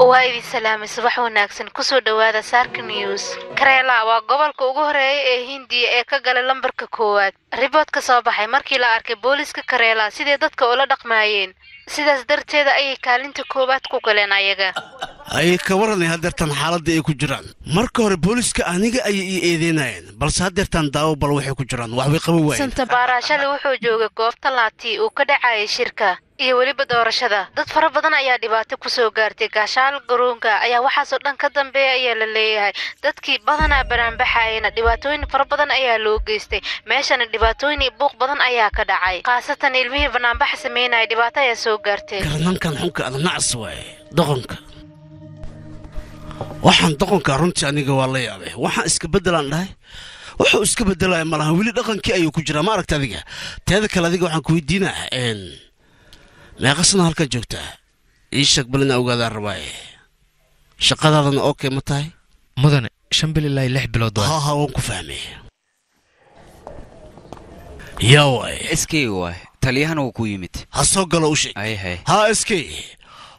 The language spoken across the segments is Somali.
وايدي سلامي صباح وناكسن كسو دوادا سارك نيوز كريلا waa gobolka ugu horeeyay ee Hindiya ee ka galay lambarka koowaad riboodka soo baxay markii la arkay booliska Kareela sidee dadka ula dhaqmaayeen sidaas darteeda ay kaalinta koowaad ku galeen ayaga ay ka waranay hadeertan xaaladda ay ku jiraan marka hore booliska aniga ay eedeynayeen balse hadeertan daawo bal waxay ku jiraan wax way qaban waayeen Santa Barashale wuxuu joogay goobta laati uu ka dhacay shirka iyo waliba doorashada dad fara badan ayaa dhibaato ku soo gaartay gaashaal garoonka ayaa waxa soo dhan ka dambeeyay ayaa la leeyahay dadkii badanaa banaanbaxayna dhibaatooyin fara badan ayaa loo geystay meeshana dhibaatooyin buuq badan ayaa ka dhacay qaasatan ilmihii banaanbax sameynay dhibaato ayaa soo gaartay garankan xunka adnaas way doqonka waxaan doqonka runtii aniga waa la yaabay waxaan iska bedelaan dhahay wuxuu iska bedelay malaha wili dhaqankii ayuu ku jiraa ma aragtay adiga teeda kale adiga waxaan ku weydiinaa meeqasna halka joogtaa ii sheeg balina ogaada rabay shaqadaadana okay ma tahay mudane 5 bil ilaa 6 bilood ha waan ku fahmay yaa way iskii way taliyahana uu ku yimid ha soo galo u sheeg ha iskii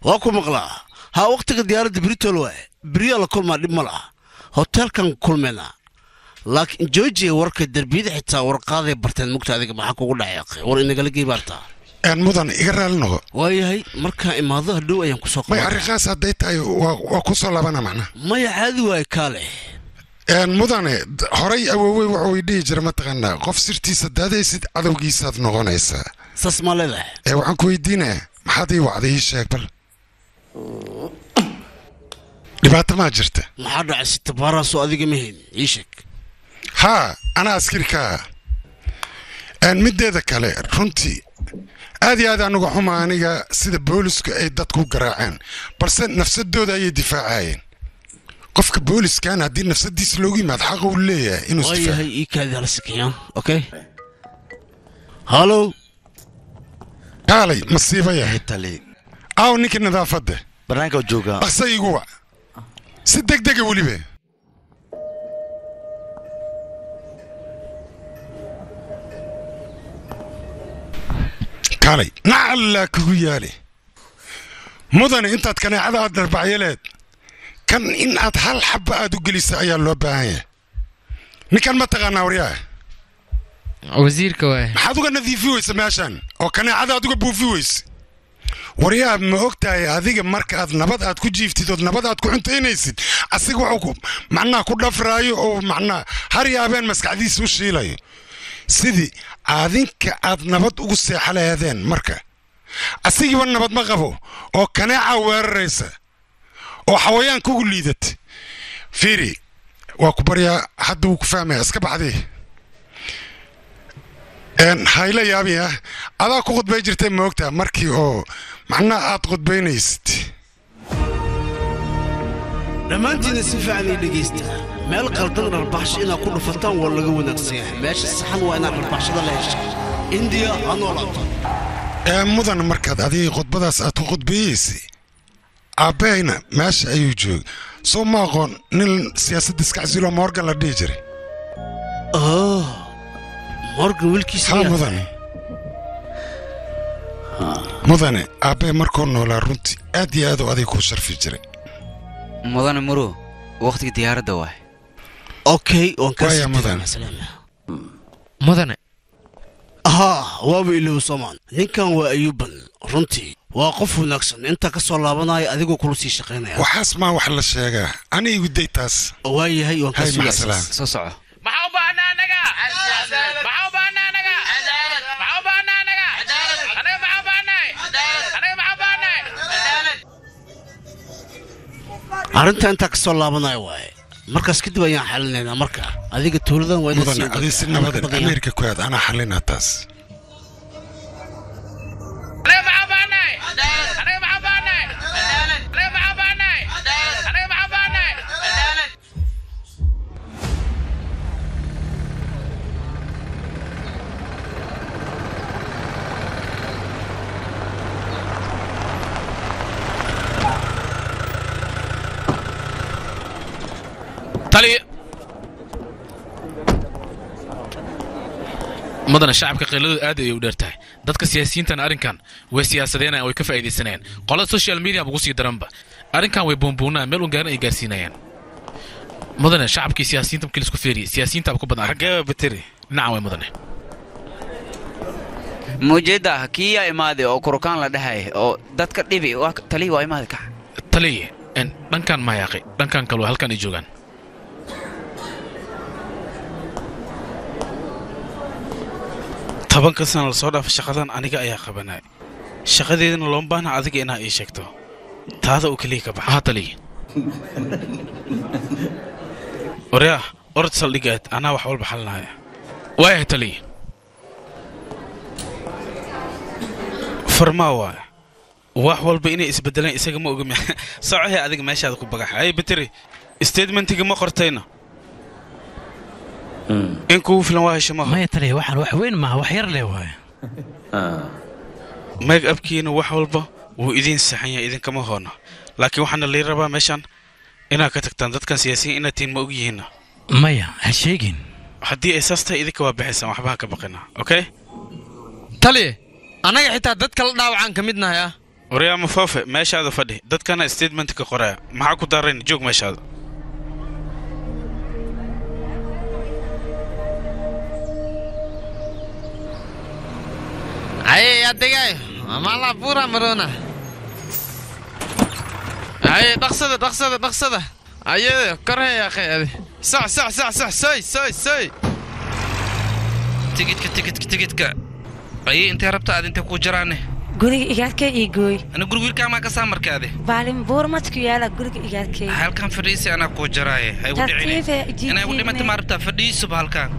waa ku maqlaa ha waqtiga diyaaradda Britol way bariya la kulma dib ma laha hotelkan kulmena laakiin Georgia warka darbiyada xitaa warqaaday barteen mugta adiga maxaa kugu dhacay war inaga la geebartaa mudan iga raalno waayahay marka imaado hadhow ayaan ku soo qabay ariqaas haday tahay waa ku soo laabana macna ma yaadi way kaale mudane horay awooway wuxuu idii jiray ma taqaanaa qof sirtiisa daadaysid cadowgiisa aad noqonaysaa sasmalada waxaan ku weydiinaa maxaad ii wacday sheeg bal dhibaato ma jirta maxaa dhacay si tabaaraso adiga ma heen ii sheeg ha ana askirka mideeda kale runtii aad iyo aad anugu xuma aniga sida booliska ay dadku garaaceen balse nafsadooda ay difaacayeen qofka booliska haddii nafsadiisa loogu yimaado xaq uu leeyahay inuu waayahay ii kaadi hala sikiyaan okay hallo kaalay masiiba yahay tali aw ninka nadaafadda banaanka jooga dhaqsaygu wa si degdega weliba كالي نعلا كويالي مدن انت كناعده اد ربعيلed كان ان اد هل حبه اد جليس ايا لو باهيه نكان ما تقانا ورياه وزيرك واي maxaad uga nadiifiwaysa meeshan oo kanaacada aad uga buufiwaysa wariyaa ma ogtahay adiga marka aad nabad aad ku jiiftid oo nabad aad ku cuntaynaysid asiga wuxuu macnaa ku dhafraayo oo macnaa har yaabeen maskaxdiisa u shiilayo sidii aadinka aad nabad ugu seexaleedeen marka asigiiba nabad ma qabo oo kanaaca weeraraysa oo xawayaan kugu liidat fiiri waa ku baryaa hadda uu ku fahmaya iska baxday hayla yaabiya adaa ku khudbay jirtay ma ogtaa markii oo macnaa aad khudbaynaysid dhammaantiina si fiican ay dhegaysta meel qaldan dharbaxsh inaad ku dhufataan waa laga wanaagsan yahay meesha saxan waa inaad dharbaxshada la hesho indiya ha noolaato mudan markaad adiga khudbadaas aad ku khudbayeysay aabbayna meesha ayuu joog soo ma aqoon nin siyaasadda iska casilo morgan la dhihi jiray morgan wiilkiisa mudane aabbay markuu noolaa runtii aad iyo aad u adiga kuu sharfi jiray mudane muro waqtiga diyaaradda waay okay waan ka sii mudane waaba ilow Soomaan ninkan waa Ayuban runtii waa qof wanaagsan inta ka soo laabanaya adigoo kula sii shaqeynaya waxaas ma wax la sheegaa anigu daytaas waayahay waan ka sii soo soco maxaa u baahnaa anaga maxaa u baahnaa anaga maxaa u baahnaa anaga anaga maxaa u baahnaa anaga maxaa u baahnaa arrinta inta ka soo laabanaya waay markaas kadib ayaan xalinaynaa marka adiga tuuladan waa inuu sii adiga si nabad Ameerika ku aad ana xalina taas anaga maxaa baahnaa anaga maxaa baahnaa anaga maxaa baahnaa anaga maxaa baahnaa tali مدن شعبك قليل آدي ودرته دتك سياسيين تن أرنكان وسياسيين أو كيف أيدي سنين قال السوشيال ميديا بقصي درنبا arrinkan way boomboonaa meel un gaaran ay gaarsiinayaan mudane shacabkii siyaasiyiinta markii laisku feeriyey siyaasiyiintaaba ku badan xaggee bateri dhinacan way mudane mujeeda kii yaa imaaday oo kurukaan la dhahay oo dadka dhibi taliya waa imaaday kax taliya dhankan maayaaqi dhankan kaloo halkan ay joogaan tobanka sana la soo dhaafa shaqadan aniga ayaa qabanay shaqadeedana looma baahna adiga inaa ii sheegto taada uu keliya ka baxa taliya waryaa orod saldhigaad anaa wax walba xalinaya waayahay taliya farmaa waay wax walba inay isbedelaan isaga ma ogami socohe adiga meeshaada ku bagax ay bateri statementiga ma qortayna in kugu filan waa hesho maaha maya taliya waxaan wax weyn maaha wax yar leh waay meeg abkiina wax walba wuu idiin saxan yahay idinkama hoona laakiin waxaana lii rabaa meeshaan inaad ka tagtaan dadkan siyaasiyiin inaad tihiin ma og yihiinna maya ha sheegin haddii ay saas tahay idinka waa bixaysaan waxba ha ka baqina okay taliya annaga xitaa dadka la dhaawacaan ka mid nahay ah waryaa mafoofe meeshaada fadhi dadkana statementka qoraya maxaa ku daarayn joog meeshaada aye adegayo amala pura marona aye dhaqsada aye korey akhay soy tigidka aye intee rabta aad intee ku jaraane guriga igaadkay ii gooy ana guriga wiilkaamaa ka saa markaade baalin buurmadku yaala guriga igaadkay halkan fadhiisi anaa kuu jaraaye hay u dhicin inay u dhimata ma rabtaa fadhiiso halkan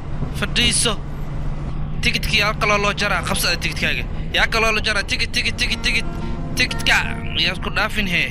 fadhiiso tigidkii yaa kaloo loo jaraa qabsada tigidkaaga yaa kaloo loo jaraa tigidka yaa isku dhaafin hee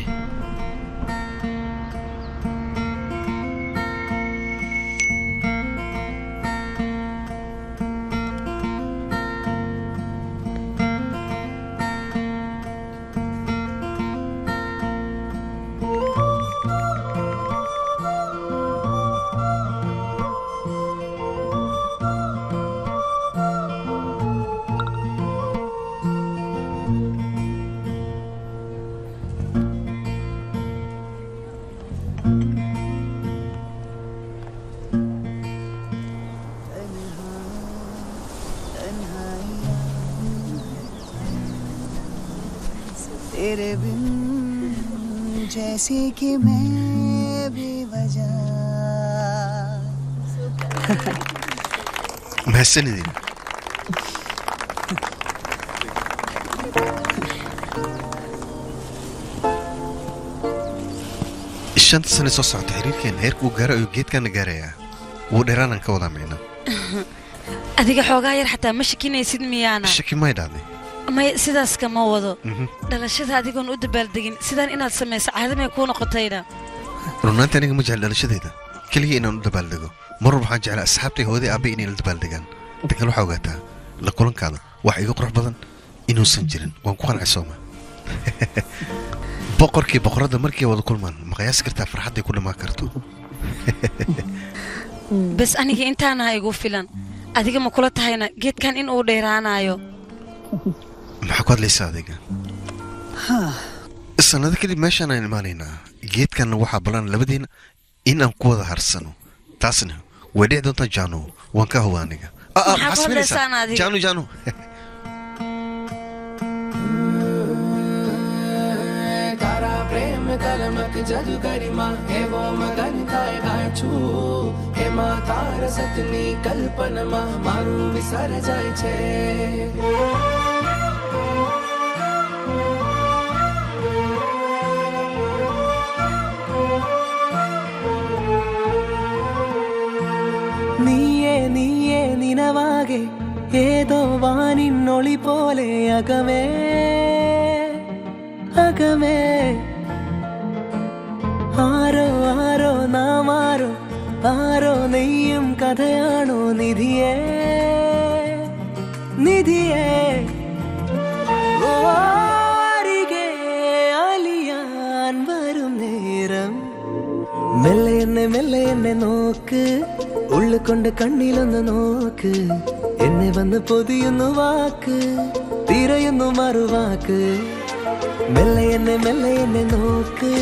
तेरे बिन जैसे कि मैं बेवजह محسن دي الشنطة سنة صوصة تحرير كان هيرك وجارة وجيت كان جارية وديرانا كوضع معنا adiga xoogaa yar xataa ma shakinaysid miyaana shaki may dhacday may sidaas kama wado dhalashada adigoon u dabaaldegin sidaan inaad samayso caadamay kuu noqotayna runaanta aniga ma jecel dhalashadayda keligii inaan u dabaaldego mar waxaan jeclaa asxaabtay hooday aabay inay la dabaaldegaan inta kale waxaa ogaataa la kulankaada wax iga qurux badan inuusan jirin waan ku qancay sooma boqorkii boqoradda markay wada kulmaan ma qiyaasi kartaa farxadday ku dhammaan karto bas aniga intaana igu filan adiga ma kula tahayna geedkan in uu dheeraanayo maxaa ku hadlaysaa adiga sanado kadib meeshaan aan imaanaynaa geedkanna waxaa ballan labadiina in aan ku wada harsano taasna way dhici doontaa jaano waan ka huwa aniga jaano कलमक जादू गरिमा हे वो मगन काय गाछू हे मा तार सतनी कल्पनमा मारू विसर जाय छे നീയേ നീയേ നിനവാകെ ഏതോ വാനിന്നൊളി പോലെ അകമേ അകമേ ആരോ ആരോ നാമാരോ ആരോ നെയ്യും കഥയാണോ നിധിയേ നിധിയേ ഓരികെ അലിയാൻ വരും നേരം മെല്ലെ എന്നെ നോക്ക് ഉള്ളുകൊണ്ട് കണ്ണിലൊന്ന് നോക്ക് എന്നെ വന്ന് പൊതിയുന്നു വാക്ക് തിരയുന്നു മറുവാക്ക് മെല്ലെ എന്നെ നോക്ക്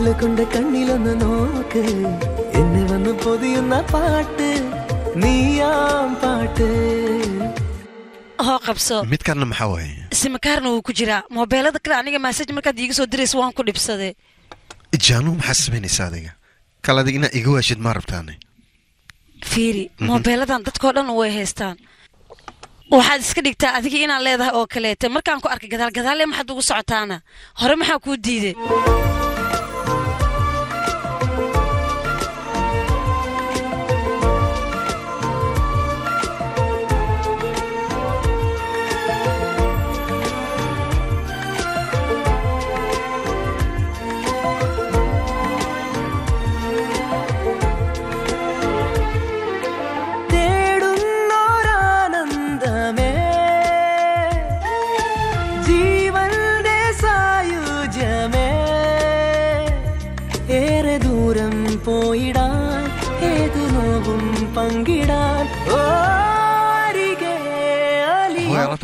ഉള്ളുകൊണ്ട് കണ്ണിലൊന്ന് നോക്ക് എന്നെ വന്ന് പൊതിയുന്ന പാട്ട് നീയാം പാട്ട് hoo qabso midkaanna maxaa waaye simkaarna wuu ku jiraa moobeelada kale aniga message markaad iiga soo dirayso waan ku dhibsaday jaanu maxaa samaynaysaa adiga kal adiga inaa iga waashid maa rabtaane fiiri moobeeladan dadkoo dhan way haystaan waxaad iska dhigtaa adiga inaad leedahay oo kaleete markaan ku arkay gadaal maxaad ugu socotaana hore maxaa kuu diiday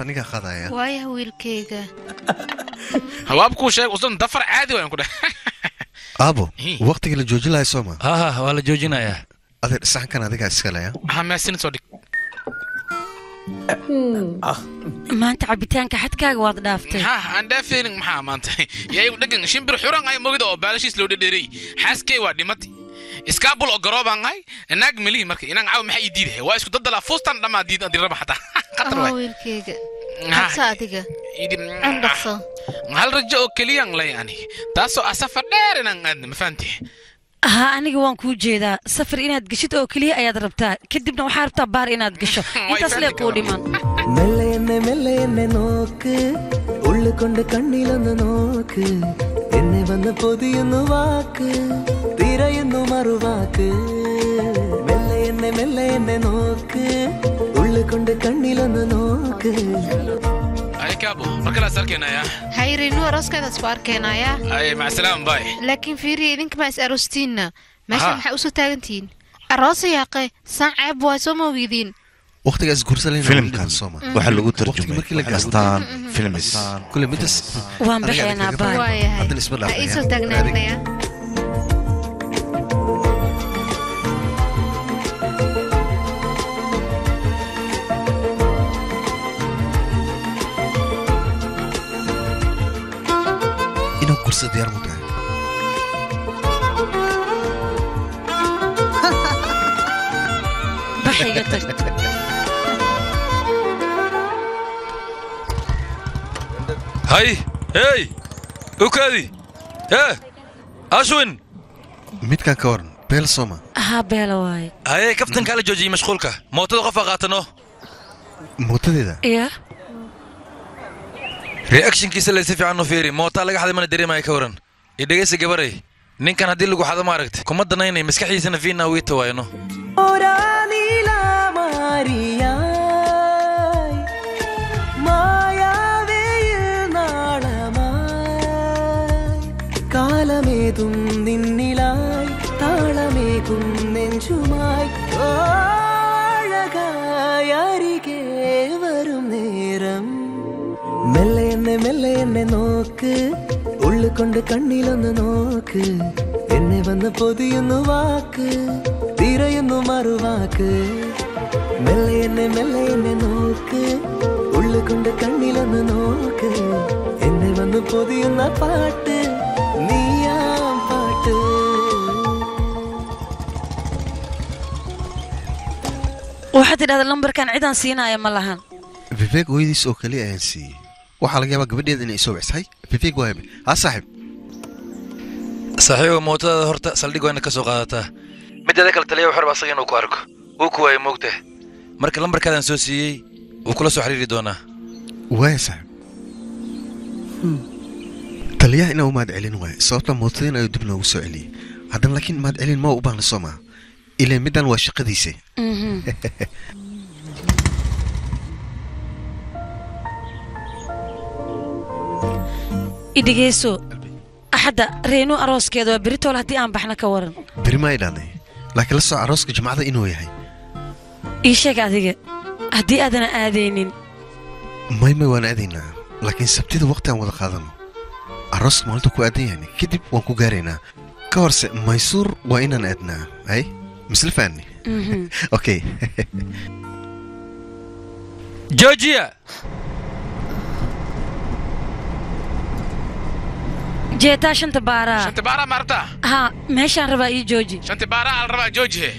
aniga qadaya waaya wiilkayga hawaabku sheeg usan dafar caadi waan ku dhahay aabo waqtiga la joojinayo Soomaa ha waa la joojinayaa adeer saxankan adiga iska leeya maasin soo dhig maanta cabitaanka xadkaaga waad dhaaftay aan dhaafeenin maxaa maanta yaay dhagan shimbir xuran ay mogida oo baalashiis loo dhadheeray xaaskay waa dhimatay iskaabul oo garooban ay naag mili markay inaan caaw maxay diiday waa isku dadala fuustan dhama diid adiraba xataa qatar way wiilkayga hadsa adiga andhaqso hal rajo oo kaliyan la yani taasoo asafar dheer inaan aadna ma fahantii ها أنا جوان كوجيدا سفر إنها تجشت أو كلية أياد ربطة كدبنا وحاربتا بار إنها تجشوا أنت أصلي قولي من ملين نوك قول كند كنيلن نوك إني بند بودي نواك تيرا ينو مارواك ملين نوك قول كند كنيلن نوك أي كابو مركلا سالكينا يا هاي رينو راسك سباركينا يا أي مع السلامة باي لكن فيري إنك ما أروستينا ماشي محوسو تاغنتين الراس يا قي سان عيب واسوما ويدين وقتigaas guursaleen filmkan waxa lagu tarjumay kastaan filmis kulli midas waan bixinaa baay hadda isma dhaafay ay soo taagnaanaya kursa diyaar mu tahay baxayga tag hay hey ukadi ashwin midkan ka waran beel soma ha beel waay ay kaftan kala joojiyay mashquulka mootada qof qaatano mootadeeda iya reaction kiisa la si fiican u fiiri moota laga xaday mana dareemay ka waran idageysa gabaray ninkan hadii lagu xado ma aragtay kuma danaynay maskaxiisana fiina wiita waayno oranila maria maya veilnalama kalamedum ninnilai talamegum nenjumai alagayarige varum neram മെല്ലെ നോക്ക് ഉള്ളുകൊണ്ട് കണ്ണിലൊന്ന് നോക്ക് എന്നെ വന്ന് പൊതിയുന്നു വാക്ക് തിരയുന്നു മറുവാക്ക് മെല്ലെ നോക്ക് ഉള്ളുകൊണ്ട് കണ്ണിലൊന്ന് നോക്ക് എന്നെ വന്ന് പൊതിയുന്ന പാട്ട് നീയാം പാട്ട് waxaad tidhahdaa lambarkan cidaan siinaya ma lahan vivek weydiis oo kaliya ayaan siiyey waxaa laga yaabaa gabadheeda inay soo wixsay vivek waa hebe ha saaxiibo mootada horta saldhig wayna ka soo qaadataa mideeda kale taliya wuxuu rabaa asaga inuu ku arko wuu ku waayay moogtahay marka lambarkaadaan soo siiyey wuu kula soo xiriiri doonaa waaya saaxiib taliyaha inaa u mahad celin waaya sababta mootadeen ayuu dib noogu soo celiyey haddana laakiin mahad celin ma u baahna soo maha ileen middan waa shaqadiisa idhigeyso axadda reenu arooskeeda waa beritool haddii aan baxna ka waran beri ma idhaanay laakiin la soo arooska jimcada inuu yahay ii sheeg adiga haddii aadana aadaynin may waan aadaynaa laakiin sabtida waqti aan wada qaadano arooska maalinta ku aadan yahayna kadib waan ku gaaraynaa كورس ميسور وإننا أدنى أي مثل فاني أوكي جورجيا جيتا شنت بارا شنت بارا مرتا ها ماشي ربا اي جوجي شنت بارا على ربا جوجي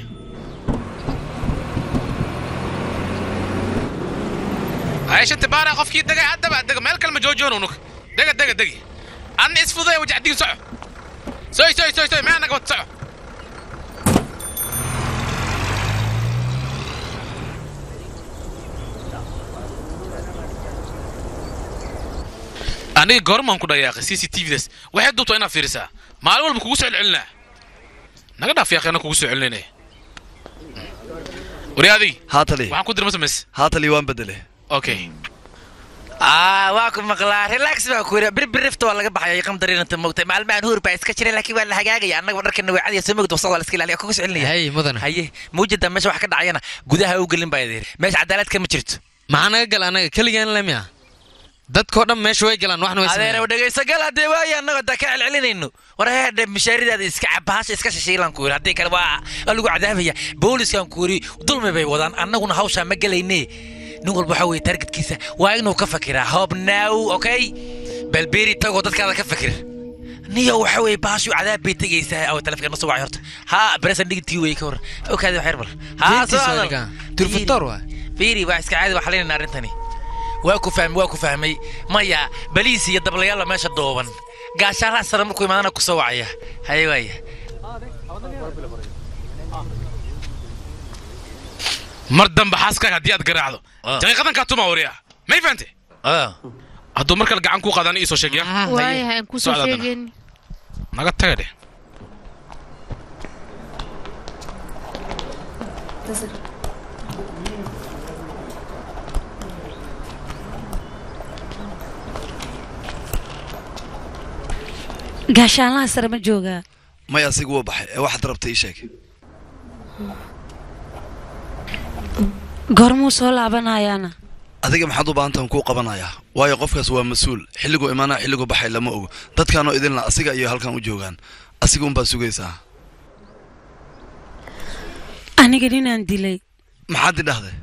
هاي شنت بارا قفكي دقي عدبا دقي مال كلمة جوجون ونك دقي أنا اسفو ذي وجع دين سعو سوي ما أنا قوت سعو أنا قرمان كده يا أخي CCTV دس واحد دوتو أنا فيرسا ما أول بكوسع العلنا نقدر في أخي أنا كوسع علنا ورياضي هاتلي وعن كدر مسمس هاتلي وان بدله أوكي واكم مقلا ريلاكس baa ku yiri birifta waa laga baxay qam dareerinta moogtay maalmahan huur baa iska jiray laakiin waa la hagaagay annaga wararkan way caadi soo moogdo soo iska ilaaliyo kugu socon leeyahay mudan haye muujada meesha wax ka dhacayna gudaha u galin baa yadeer meesha cadaalad kama jirto maxaan naga gal anaga kaliyan lamiya dadkoo dhan meesha way galaan waxna way adeer oo dhageysa gal hadee way annaga dadka celcelinayno waraheeda mishaaridaada iska cabaas iska shishiilan ku yiri hadii kale waa lagu cadaabaya booliskan ku yiri dulmi bay wadaan annaguna hawsha ma galaynay نقول بحوي تركت كيسة وإنه كفكرة هوب ناو أوكي بالبيري تقو تذكر كفكر نيو وحوي باشو عذاب بيتي كيسة أو تلفك نص وعيرت ها بريس عندك تيوي كور أوكي هذا حربل ها صار تلف الطروة بيري واحد عادي وحلين النار تاني واكو فهمي مايا بليسي يدبل يلا ماشي الضوبن قاش على سلامكم ما أنا كسوعية هاي واي مردن بحاسك هدي أد قرعه دقيقة كاتوما وريا ما يفهمتي هدو مركل قاعن كو قادان إيسو شيقيا واي هاي كو سو شيقين نقد تغدي قاشان الله سر ما جوغا ما ياسيق وبحي واحد ربط إيشيك gormuu soo laabanayaana adiga maxaad u baahantahay ku qabanaya waayo qofkaas waa mas'uul xilligu imaana xilligu baxay lama ogo dadkaano idin la asiga iyo halkan u joogan asiga un baa sugaysaa aniga ninaan dilay maxaad dhahday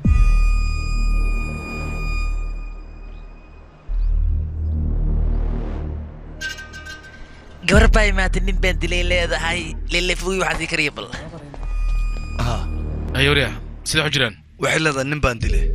gabar baa imaatay nin baan dilay leedahay leelefuy waxaad ii kariya bal ayoriya sida xujiraan waxay leedahay nin baan dilay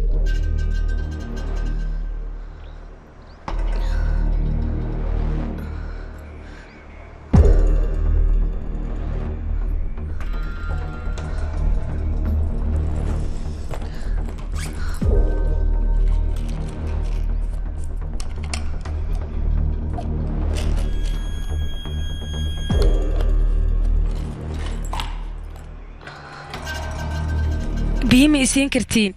بيمي إسين كرتين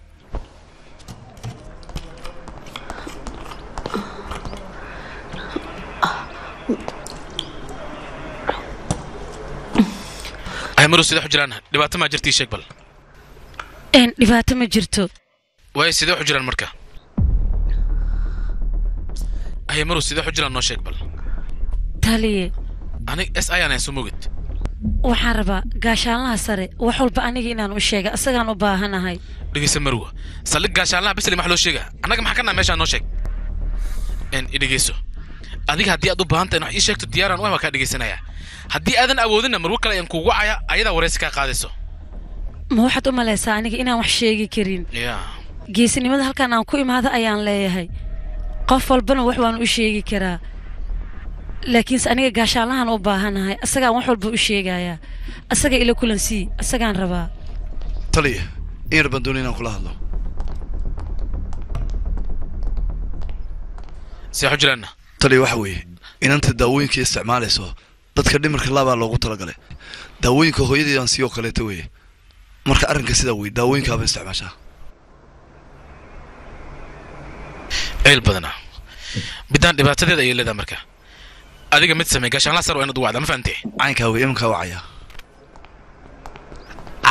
هاي مرو سيدو حجران دباتة ما جرتي شيك بل إن دباتة ما جرتو واي سيدو حجران مركا هاي مرو سيدو حجران نو شيك بل تالي أنا SI أنا سموجت waxaan rabaa gaashaanlaha sare wax walba aniga inaan u sheega asagaan u baahanahay dhigeysa marwa saldhig gaashaanlaha bisli wax loo sheega anaga maxaa kana meesha noo sheeg in dhigeyso adiga haddii aad u baahan tahay wax ii sheegto diyaaraan wax ka dhigeysanaya haddii aadan awoodina marwa kale aan kugu caya ayada wareysi ka qaadayso ma waxaad u maleysaa aniga inaan wax sheegi karin geesinimada halkan aan ku imaado ayaan leeyahay qof walbana wax waan u sheegi karaa laakiin aniga gaashaanlahan u baahanahay asagaan wax walba u sheegayaa asaga ila kulansii asagaan rabaa taliya in rabaan doonay inaan kula hadlo si xujraana taliya waxa weeye inanta daawooyinka isticmaalayso dadka dhimirka laabaa loogu talagalay daawooyinka hooyadii aan siyo kaleeto weeye marka arrinka sidaa wey daawooyinkaaba isticmaashaa ceel badana midaan dhibaatadeeda ayay leedahay marka adiga mid samee gaashaanla sar oo inaad wacda ma fahamtay caynkaa wey imankaa wacaya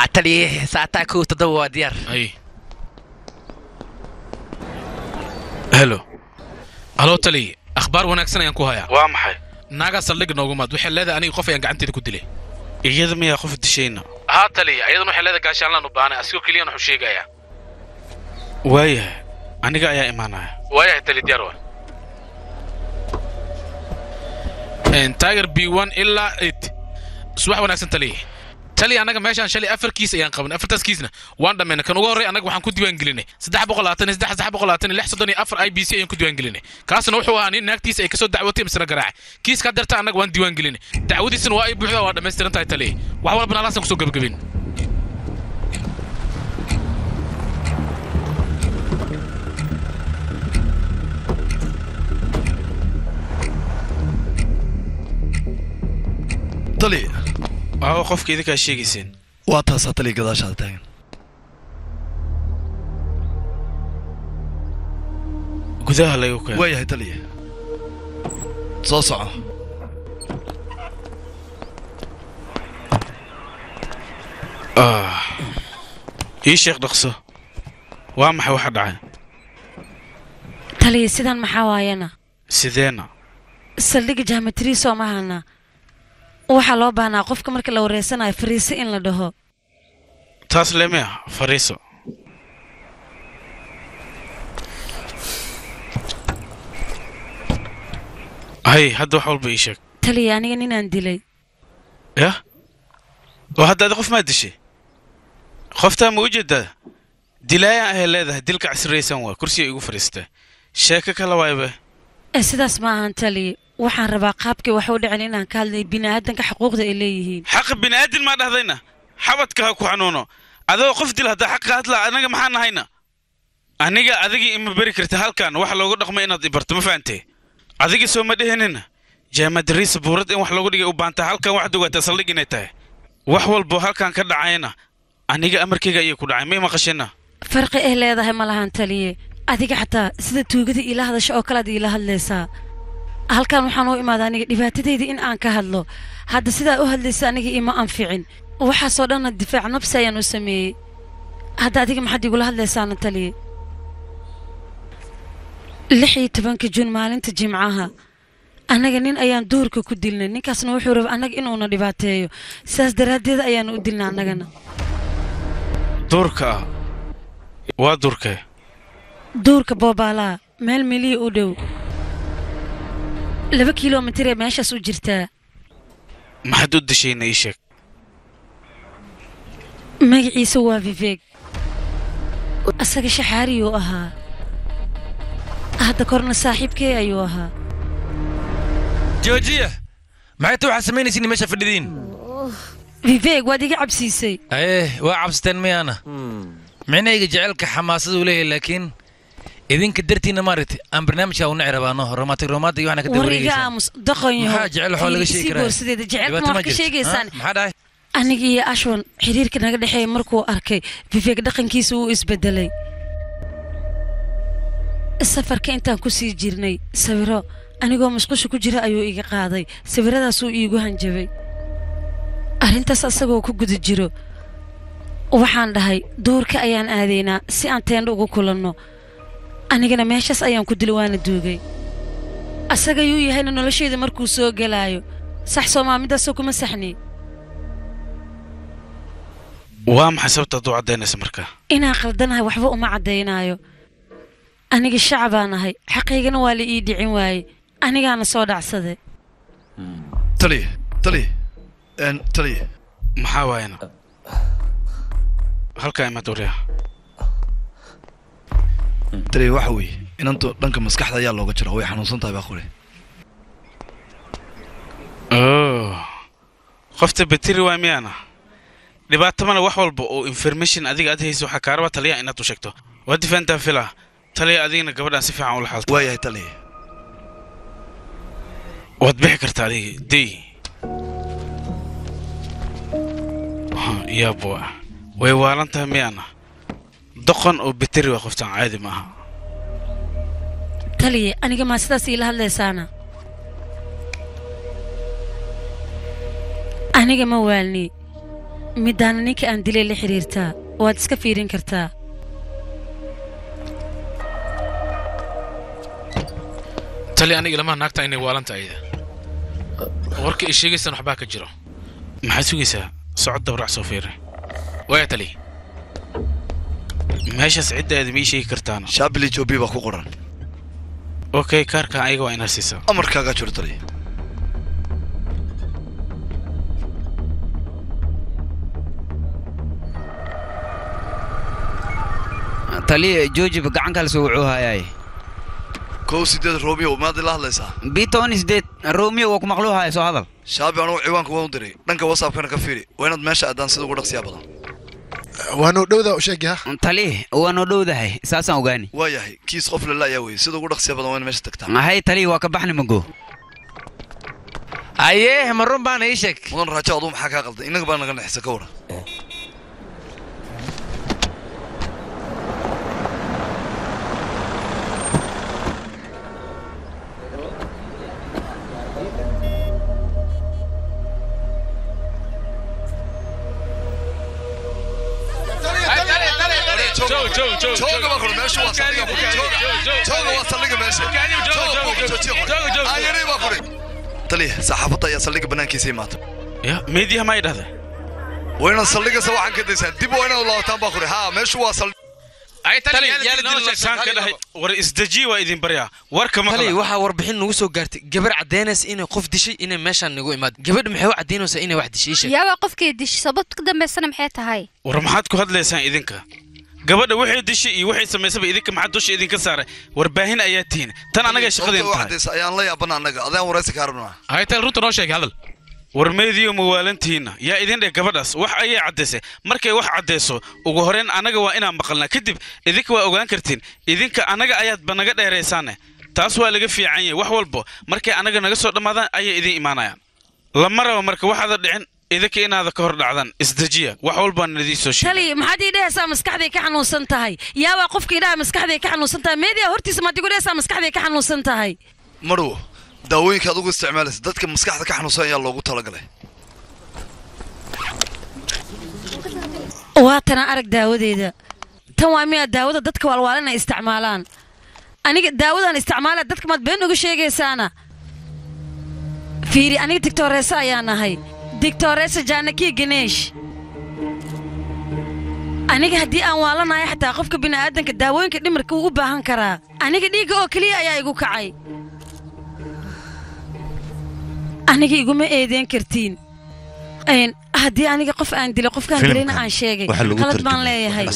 atali saataa ku toddoba waa diyaar ay hello tali akhbaar wanaagsan ayaan ku hayaa waa maxay naaga saldhig noogu maad waxay leedahay aniga qof ayaan gacanteeda ku dilay iyada miyaa qof dishayna haa taliya ayadana waxay leedahay gaashaalaan u baahnay asigoo keliyana wuxuu sheegayaa waayahay aniga ayaa imaanaya waayahay tali diyaar waa tiger B1 ilaa 8 subax wanaagsan taliya tali anaga meeshaan shalay 4 kiis ayaan qabanay 4taas kiisna waan dhameynay kan ugu horreey anaga waxaan ku diiwaan gelinay 324 IBC ayaan ku diiwaan gelinay kaasna wuxuu ahaa nin naagtiisa ay ka soo dacwatay misna garaac kiis ka darta anaga waan diiwaan gelinay dacwadiisna waa ay buuxda waa dhameystiran tahay tali wax walba nalaasan ku soo gabagabin tali waa qofka idinkaa sheegayseen waa taasaa tali gadaashaada taagan gudaha lagu keenay waayahay taliya soo soco ii sheekh dhaqso waa maxay waxa dhacay taliya sidan maxaa waayana sideena saldhigga jahmatiri soo mahana waxaa loo baahnaa qofka marka la wareysanayo fariiso in la dhaho taas leemea fariiso hay hadda wax walba ii sheeg taliya aniga ninaan dilay yah oo hadda adi qof maa dishay qoftaa ma u jeedaa dilaayaan ahay leedahay dilka casiraysan waa kursiga igu fariistaa sheeko kala waayba sidaas ma ahan taliya waxaan rabaa qaabkii wax u dhicin inaan ka hadlay bini'aadanka xuquuqda ay leeyihiin xaqa bini'aadin maa dhahdayna xabadka ha ku xanuuno adoo qof dil haddaa xaqa hadlaa anaga maxaa nahayna aniga adigii ima beri karta halkan wax loogu dhaqmo inaad ibarto ma fahantee adiga soo ma dhehenina jaamadariisa buurad in wax loogu dhigay u baantaa halkan waxaad ogaataa saldhig inay tahay wax walbo halkan ka dhacayna aniga amarkayga ayay ku dhacay may maqashina farqi ay leedahay ma lahan taliye adiga xataa sida tuugada iila hadasho oo kale ad iila hadlaysaa halkan waxaan u imaadaa aniga dhibaatadayda in aan ka hadlo hadda sidaa u hadlaysa aniga ima anficin waxaasoo dhanna difaac nafsi ayaan u sameeyey hadda adiga maxaad igula hadlaysaana taliye 16 juun maalinta jimcaha annaga nin ayaan duurka ku dilnay ninkaasna wuxuu rabaa annaga inuuna dhibaateeyo sidaas daraaddeed ayaan u dilnay annagana duurka waa duurkee duurka boobaalaa meel miliya u dhow 2 kiiloomitir ee meeshaas u jirtaa maxaad u dishayna ii sheeg magaciisa waa viveg asaga shaxaariyuu ahaa hadda korna saaxiibkee ayuu ahaa joojiya maxay ta waxaad samaynaysiin meesha fadhidiin viveg waad iga cabsiisay waa cabsiteen miyaana micnayga jecelka xamaasaduu leeyahay laakiin idinka dartiina maaragtay aan barnaamijka u nici rabaano romantic iyo waxna ka wariga aamus doqon yahow maxaa jecel waxaa laga sheegi karaa boorsadeeda jecelka ma ka sheegaysaan maxaa dhahay aniga iyo ashwan xiriirka naga dhexeeya markuu arkay viveg dhaqankiisa uu isbedelay safarka intaan ku sii jirnay sawiro anigoo musqusha ku jira ayuu iga qaaday sawiradaasuu iigu hanjabay arrintaas asagoo ku guda jiro waxaan dhahay duurka ayaan aadaynaa si aan teendho ugu kulanno anigana meeshaas ayaan ku dil waana duugay asaga yuu yahayna nolosheeda markuu soo gelaayo sax soomaamidaasoo kuma saxni waa maxay sababtaad u caddaynaysa markaa inaan khaldanahay waxba uma caddaynaayo aniga shacbaan ahay xaqaygana waa la ii dhicin waaye anigaana soo dhacsade taliye maxaa waayana halkaa imaad waryaa taliye waxa weeye inantu dhanka maskaxda ayaa looga jira way xanuunsan tahay baa qole qofta bateri waa miyaana dhibaato male wax walba oo information adiga aad hayso waxaa kaaraba taliya inaad u sheegto waa difaantaa filaa taliya adigana gabadhaan si fiican ula xalta waayahay taliye waad bixi kartaa adiga dey yaabo way waalan tahay miyaana doqon oo bateri waa qoftaan caadi maaha taliye aniga maa sidaas iila hadlaysaana aniga ma waalni midaana ninka aan dilay la xiriirtaa waad iska fiirin kartaa tali aniga lama naagta inay waalan tahay warka ay sheegaysan waxbaa ka jiro maxaa sugaysaa socod dabrac soo fiiri waya tali meeshaas cidda aad ma ii sheegi kartaan shaabili joobi baa ku qoran okay kaarkan ayaga waa inaad siisaa amarkaagaa jiro tali tali joojiba gacan kale soo wuxuu hayaay kow 8 romeo maad ila hadlaysaa biton 8 romeo waa ku maqluu haya soo hadal shaabi anigu ciwaanka waan u diray dhanka whatsappkana ka fiiri waa inaad meesha aadaan sida ugu dhaqsiyaa badan waanoo dhowdaa u sheegi ha tali waanoo dhowdahay saasaan ogaani waa yahay kiis qof lala ayaa weye sida ugu dhaqsiya badan waa in meesha tagtaa mahay tali waa ka baxni mago ayee marun baana ii sheeg mudan raajo aduu maxaa kaa qalday innaga baa naga nexisa ka waran taliya saxaafadda ayaa saldhigga banaankiisa imaata ya meediyaha ma idhahda waa inaad saldhigga sawaxan ka daysaan dib waa inaad laabataan baa kuri haa meeshu waa saldhig war isdeji waa idin baryaa warka tali waxaa warbixin nagu soo gaartay gabar caddaynaysa inay qof dishay inay meeshaan nagu imaad gabadha maxay u caddaynaysaa inay wax dishay yaaba qofkii dishay sababta ka dambaysana maxay tahay war maxaad ku hadlaysaan idinka gabadha waxay dishay iyo waxay samaysaba idinka maxaa dusha idinka saaray warbaahin ayaa tihiin tan anaga shaqadeena tahay ayaan la yaabana anaga adaan waraysi ka rabnaa haytal runta noo sheeg hadal war meediyo mawaalantiina yaa idin dheh gabadhaas wax ayay caddaysay markay wax caddayso ugu horreyn anaga waa inaan maqalnaa kadib idinka waa ogaan kartiin idinka anaga ayaadba naga dheeraysaane taas waa laga fiican yahay wax walbo markay anaga naga soo dhammaadaan ayay idin imaanayaan lama rabo marka waxaada dhicin idinka inaada ka hor dhacdaan isdejiya wax walbaan idiin soo sheegay tali maxaad ii dhehaysaa maskaxday ka xanuunsan tahay yaabaa qofka idhaha maskaxday ka xanuunsan tahay meediya hortiisa maad igu dhehaysaa maskaxday ka xanuunsan tahay marwo daawooyinka aad ugu isticmaalaysa dadka maskaxda ka xanuunsan ayaa loogu talagalay waatana arag daawadeeda tan waa miyaa daawada dadka waalwaalina isticmaalaan aniga daawadan isticmaala dadka maad been uga sheegaysaana fiiri aniga digtooreesa ayaan ahay digtooreesa jaanakii ganeesh aniga haddii aan waalanahay xataa qofka bini'aadanka daawooyinka dhimirka wuu u baahan karaa aniga dhiigga oo keliya ayaa igu kacay aniga iguma eedeyn kartiin haddii aniga qof aan dilay qofkaan dilayna aan sheegay qalad baan leeyahay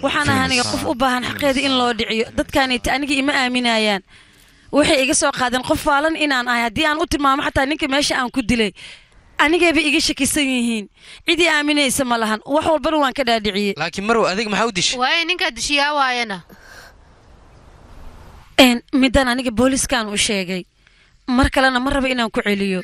waxaan ahay aniga qof u baahan xaqeeda in loo dhiciyo dadkaanayta aniga ima aaminayaan waxay iga soo qaadeen qof waalan inaan ahay haddii aan u tilmaamo xataa ninka meesha aan ku dilay anigayba iga shakisan yihiin cidii aaminaysa ma lahan wax walbana waan ka dhaadhiciyey laakiin marw adiga maxaa u dishay waaye ninkaa dishiyaa waayana midaan aniga booliskaan u sheegay mar kalena ma raba inaan ku celiyo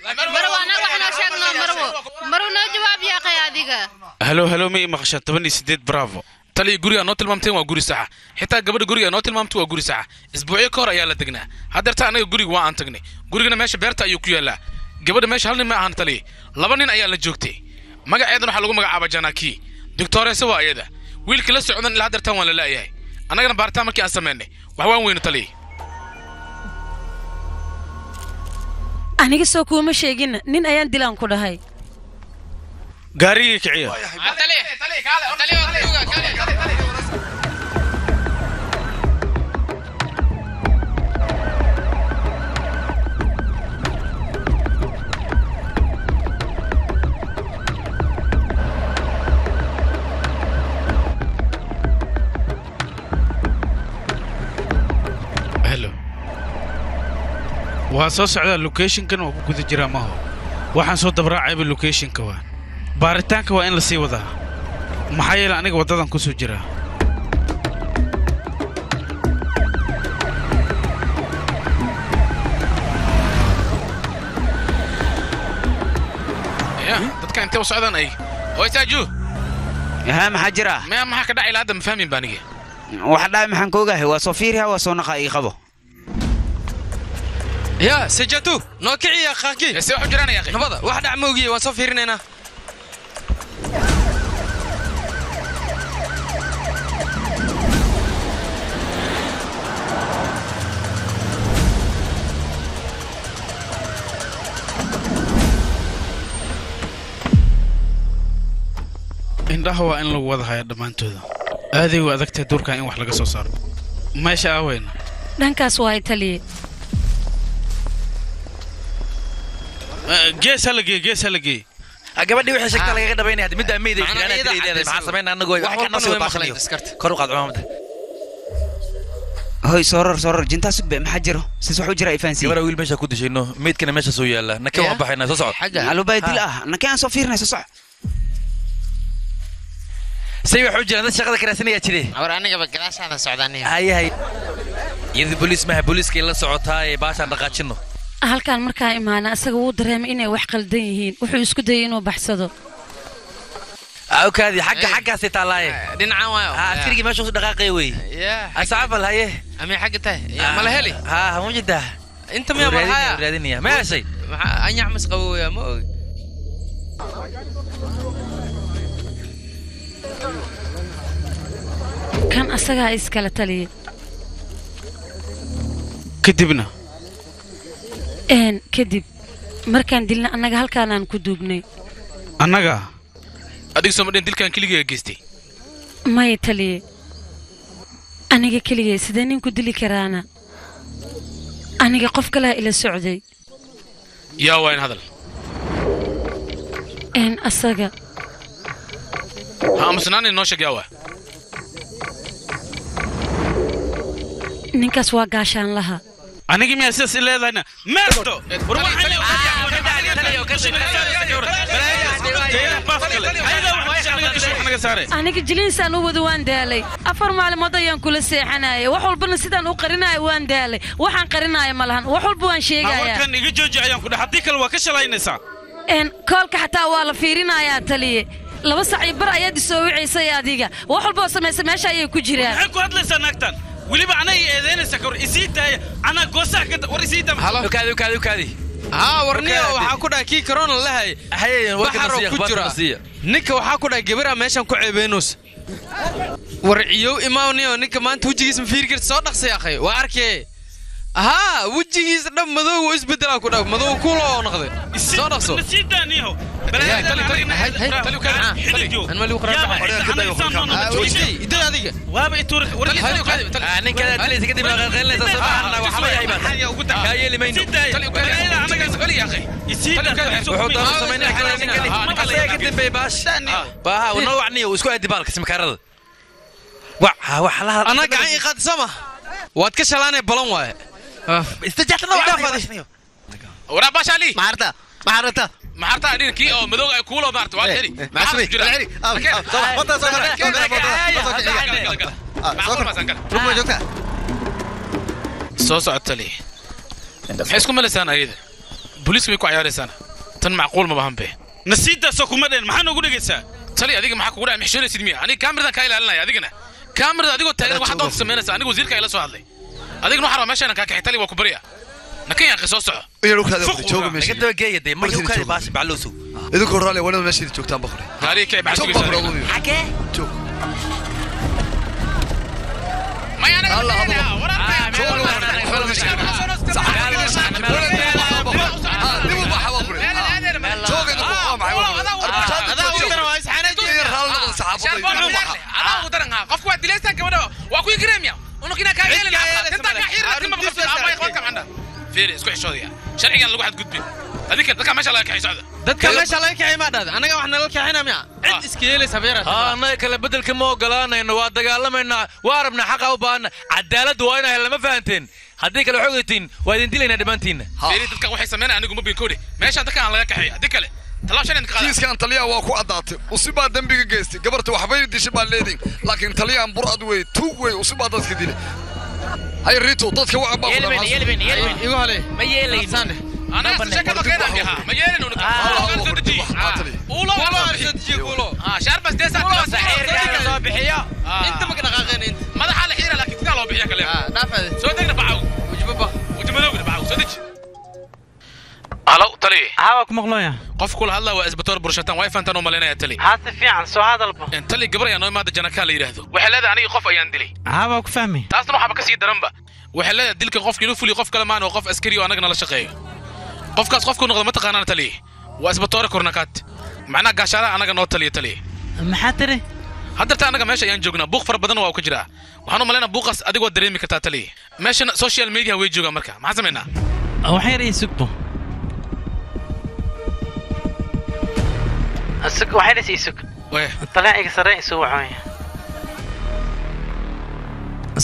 halo ma ii maqashaan 18 bravo taliya guriga noo tilmaamteen waa guri saxa xitaa gabadha guriga noo tilmaamtay waa guri saxa isbuucyo ka hor ayaa la degnaa haddeerta anaga guriga waa aan tagnay gurigana meesha beerta ayuu ku yaallaa gabadha meesha hal nin ma ahan taliya 2 nin ayaa la joogtay magaceedan waxaa lagu magacaaba janaki doctoresa waa iyada wiilkii la socdan ilaa haddeertaan waan la laayahay annagana baaritaan markii aan samaynay wax waan weyno taliya aniga soo kuuma sheegin nin ayaan dilaan ku dhahay gaarigii kiciya waa soo socdaa locationkan waa ku guda jiraa maaho waxaan soo dabraacayba locationka waa baaritaanka waa in la sii wadaa maxaa yeele aniga waddadan ku soo jiraa dadka intee u socdaan ay hoysaaju ها ما حجرة ما حكى داعي لهذا مفهمين بانية واحد داعي محن كوجه هو صفيرها وصنقة يخبو يا سجاتو نوكعي يا خاكي يسوي حجرنا يا أخي نبض واحد عموجي وصفيرنا هنا indhaha waa in lagu wada haya dhammaantooda aaday u adagtahay duurkan in wax laga soo saaro meesha aaweyna dhankaas waa taliye gees halagee gabadhii wixii sheegta lagaga dhabaynaya midda meeday jiraan dileedeeda maxaa sameynaa anagoo wax ka nasoo maqlayo kor u qaad cumaamada hoy sorar jintaa sugbe maxaa jiro sis wax u jira ifaansi gabadha wiil meesha ku dishayno meedkana meesha soo yaala nakee waan baxaynaa soo soco alubay dil nakee aan soo fiirnay soo soco say wax u jiraan dad shaqada karaasanaya jire war anigaba galaashaada socdaanay hay yadi booliis ma booliiskii la socotaa ee baashaan dhaqaajino halkaan markaa imaana asaga wuu dareemay inay wax qaldan yihiin wuxuu isku dayay inuu baxsado awkaadi xaggaasi taalaaye dhinacan waayo askarigii meesha u dhaqaaqay wey asaabal haye amay xagga tahay ma la heli mujida inta miya marhaya raadinaya meeshay anyac mas qabowaya ma og kan asagaa iskala taliye kadibna kadib markaan dilna annaga halkaanaan ku duugnay annaga adiga soo madhan dilkan keligaa geystay maya taliye aniga keligay sidee nin ku dili karaana aniga qof kalaa ila socday yaa waa in hadal asaga aamusnaan noo sheeg yaa waa ninkaas waa gaashaan laha anigi miyaa sidaas leedahayna meerto aniga jiliinsaan u wada waan daalay 4 maalmood ayaan kula seexanayay wax walbana sidaan u qarinayo waan daalay waxaan qarinayo ma lahan wax walba waan sheegayaa warkan iga jooji ayaan ku dhahay haddii kale waa ka shalaynaysaa koolka xataa waa la fiirinayaa taliye 2 saac iyo bar ayaad isoo wicisay adiga wax walba oo samaysa meesha ayay ku jiraan maxay ku hadlaysaa naagtan weliba anay eedeynaysa kor isii taaya ana goosaha ka war isii taama halo kaadi warniyo waxa ku dhahay kii corona lahay waxaro ku jira ninka waxa ku dhahay gabadha meeshan ku ceebeenus warciyo imaaniyo ninka maanta wajigiisa fiir karta soo dhaqsay akhay waa arkay wajigiisa dhab madow isbedela ku dhaw madow kulo noqday soo dhaqso nasiidaniyo أنا قاعد يقاد سما واتكشلانه بلون واي استجعتنا وعافظي ورا باش علي معرتا أدين كي أو مدوق كولو معرتا وادري معسوي العري بطل صوص عتلي حسكم لسان أيده بوليس بيكو عيار سنة تن معقول ما بهم به نسيت سوكو مدن ما حنو قولك إنسان تلي أديك معك ولا محشر سيدمية أنا كاميرا كايل علينا يا أديكنا كاميرا أديكو تاجر واحد ضد سمينا أنا وزير كايل سؤال لي أديك نحرم ماشي أنا كاكي حتلي وكبرية نكين يا أخي صوص يروك هذا جوجو ماشي كده جاي دي ما يوكل باش بعلوسو إذا كورالي ولا ماشي جوكتان بخري هاري كي بعشق حكى جوك ما يعني الله فيري اسكو حشوديا شرعيا لو واحد قدبي هذيك دكا ما شاء الله كحي سعده دكا ما شاء الله كحي ما داد انا waxna la kaxina miya cid iskiyeel sabeera ana kala bedelka ma ogolaanayno waa dagaalamayna waa rabna xaq u baan cadaalad waa inay lama fahanteen hadii kale xoogaytiin waa idin dilayna dhimantiina فيري dadka waxay sameeyaan anigu ma biin koodi meesha dadka aan laga kaxay hadii kale talaab shan inta kiiska aan taliya waa ku adaatay usibaa dambiga geystay gabarta waxbay dishay baa leedin laakiin taliya aan burad way tuug way usibaa dadka dilay hay rito dadka waa baa yelbin igu hale ma yeelayn أنا شكله كذا فيها مجالين ونك شارب بس ديسا سحير كان صباحية أنت ما كنا غاغين أنت ما حال حيرة لكن كذا لو بيحكي كلام نافذ سودك بعو وجملوا بعو سودك هلا تلي هاوك مقلويا قف كل هلا واسبتور برشتان واي فانت نو ملينا يا تلي حاسف عن سو هذا الب انت اللي قبر يا نو ما دجنا لا يراهدو وحلada aniga qof ayaan dilay هاوك فهمي taasna waxa ka sii daranba وحلada dilka qofkii loo fuliyo qof kale maan oo qof askari oo anagna la shaqeeyo qofkaas qofku noqdo ma taqaanaan taliye waa isbatoore kornakaad macna gaashaara anaga noo taliye maxaa tiri hadda anaga meesha ayaan joognaa buuq fara badan waa ku jiraa waxaan u maleynaa buuqaas adigoo dareemi kartaa taliye meeshana social media way joogaan marka maxaa sameynaa waxay yar isugbo asug waxay dhis isug talaa iga sareen isu waxay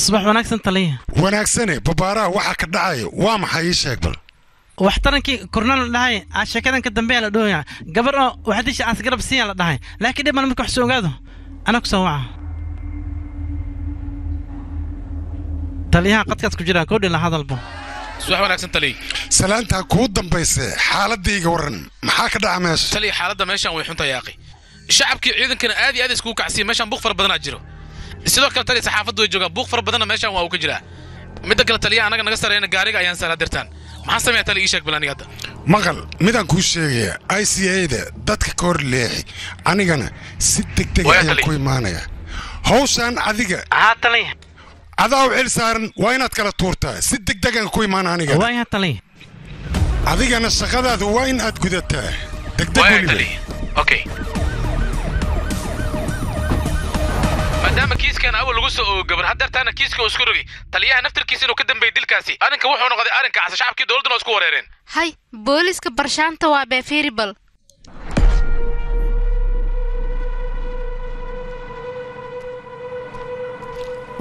subax wanaagsan taliye wanaagsane babaaraha waxa ka dhacay waa maxay ii sheeg bal waxtarankii kornal dhahay sheekadan ka dambeeya la dhooyaa gabar oo waxdish aas garab siin la dhahay laakiin dhib marka wax soo ogaado ana ku soo waca taliyaha qadkaas ku jira koodhi la hadalbo subax wanaagsan taliye salaanta ku dambaysay xaaladayga waran maxaa ka dhacay meesha taliye xaaladda meeshan way xunta yaaqi shacabkii ciidankana aad iyo aad isku kacsiin meeshan buuq fara badan jiro sidoo kale taliye saxaafaddu way joogaan buuq fara badan meeshan waa uu ka jiraa midda kale taliyaha anaga naga sareeyna gaariga ayaan saaraa dirtaan maxaa sameeyaa taliye ii sheeg balaniga hadda maqal midaan kuu sheegaya ICA-da dadka ka hor leexi anigana si degdeg ayaan ku imaanaya hawshaan adiga taliye adaa u xil saaran waa inaad kala tuurtaa si degdegan ku imaan aniga waa taliye adigana shaqadaada waa in aad gudataa degdeg weliba okay maadaama kiiskan awal lagu soo gabar haddartaana kiiska uu isku rogay taliyaha naftirkiisa inuu ka dambeeyay dilkaasi arrinka wuxuu noqday arrinka cas shacabkii dowladuna isku wareereen hay booliska barshaanta waa beefiribal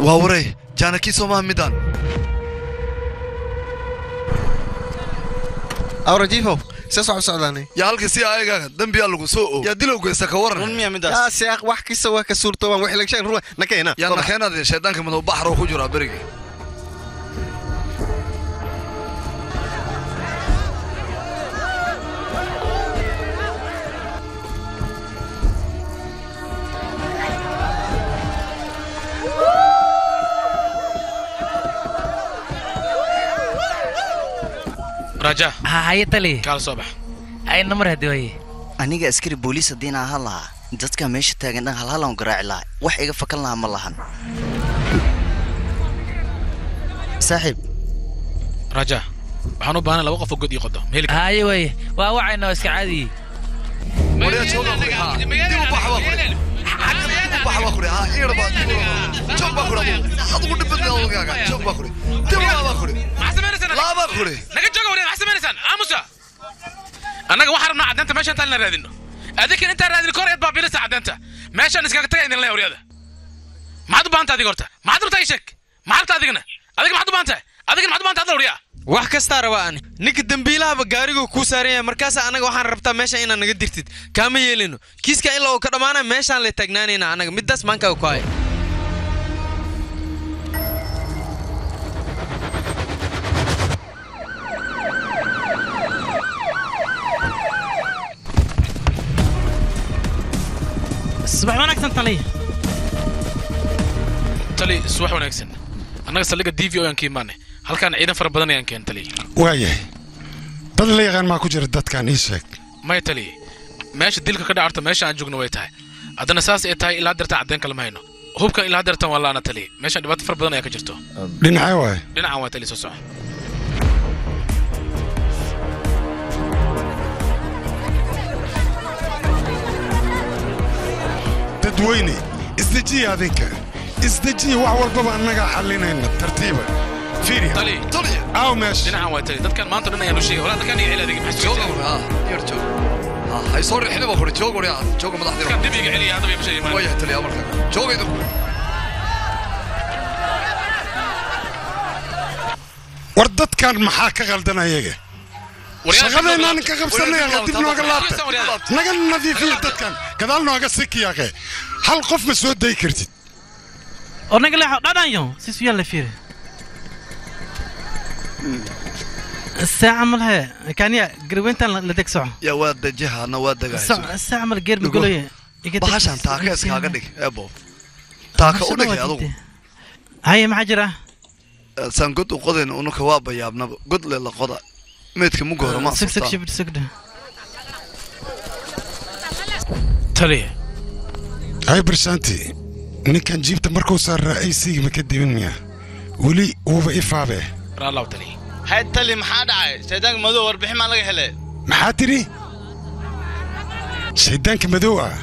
waa waray jaanakii soomaha midaan awrajiifo سيسو عبسعداني يا هلك سي ايغا دنبي لو سو يا دلو غيسا كورن يا سياق wax kisa waa ka suurto waan wixii laga sheegay ruux nakeena يا nakeena shaydaanka madaw baxro ku jira bariga raja هاي تلي قال صباح هاي النمر هدوي aniga askari booliis hadii aan lahaa dadka meesha taagan hal aan garaaci lahaa wax iga fakan lahaa ma lahan saaxiib raja waxaan u baahnaa laba qof oo god ii qodo meelka هاي way waa wacayna iska caadi wariya jooga ha dib u baxwa baxwa khuri ha irba joog ba khuri adigu dhibadna ogaaga joog ba khuri dib ba khuri la ba khuri naga jooga wariya maxaa sameynaysan aamusa annaga waxaan rabnaa caddeynta meesha intaan la raadino adiga intaan raadin kor eed baabiinaysa caddeynta meeshaan iskaga tagay idin leeyahay wariyada maxaad u baahan tahay adiga horta maxaad rabtaa ii sheeg maxaad rabtaa adigana maxaad u baahan tahay adigana maxaad u baahan tahay wariyaa wax kasta raba aan ninka dambiilaha gaariga ku saaran yahay markaas anaga waxaan rabtaa meesha inaan naga dirtid kaama yeelino kiiska in la oo ka dhamaana meeshaan la taagnaanayna anaga midaas maanka ku hay subax wanaagsan tali subax wanaagsan annaga saldhigga DVO ayaan ka imaanay halkaan ciidan fara badan ayaan keentay waayahay dad la yaqaan maa ku jira dadkan ii sheeg maya tali meesha dilka ka dhacarta meesha aan joogno way tahay haddana saas ay tahay ilaa dartan caddeyn kale ma hayno hubkan ilaa dartan waa laana tali meeshaan dhibaato fara badan ayaa ka jirto dhinacee waay dhinacan waa tali soo soco dadweyne isdejiya adinka isdejiya wax walbaba annaga xalinayna tartiiba fiiri tali aaw meesha dhinacan waa tali dadkan maanta dhan ayaan u sheegay walaa dadkan iyo cilaadiga maxaa jooga yar joog hay soo rixnaba hore joog wariya jooga madaxdii kan dibiga celiya hadaba iyo sheegay way tali amarka jooga idu war dadkan maxaa ka qaldan ayaga shaqadeenaan ka qabsanaya dib nooga laabta naga nadiifiya dadkan gadaal nooga sikiyaaqe hal qof ma soo day kartid oo naga leexo dhadhanyo si fiican la fiiri ساعة عملها كان يا قروين تان لديك ساعة يا واد جهة أنا واد جاي ساعة عمل غير بقولي بحشان تاكا اسكا قدك أبو تاكا ودك يا أبو هاي محجرة سان قد وقدن أنو كواب يا ابن قد للا قضاء ميتك مو قهر ما سك شبر سكده تلي هاي برسانتي إني كان جبت مركز الرئيسي مكدي مني ولي هو بإفابه رالله تلي هاي تلي محاد عاي سيدانك مدو وربحي ما لقى هلا محاتري سيدانك مدوعة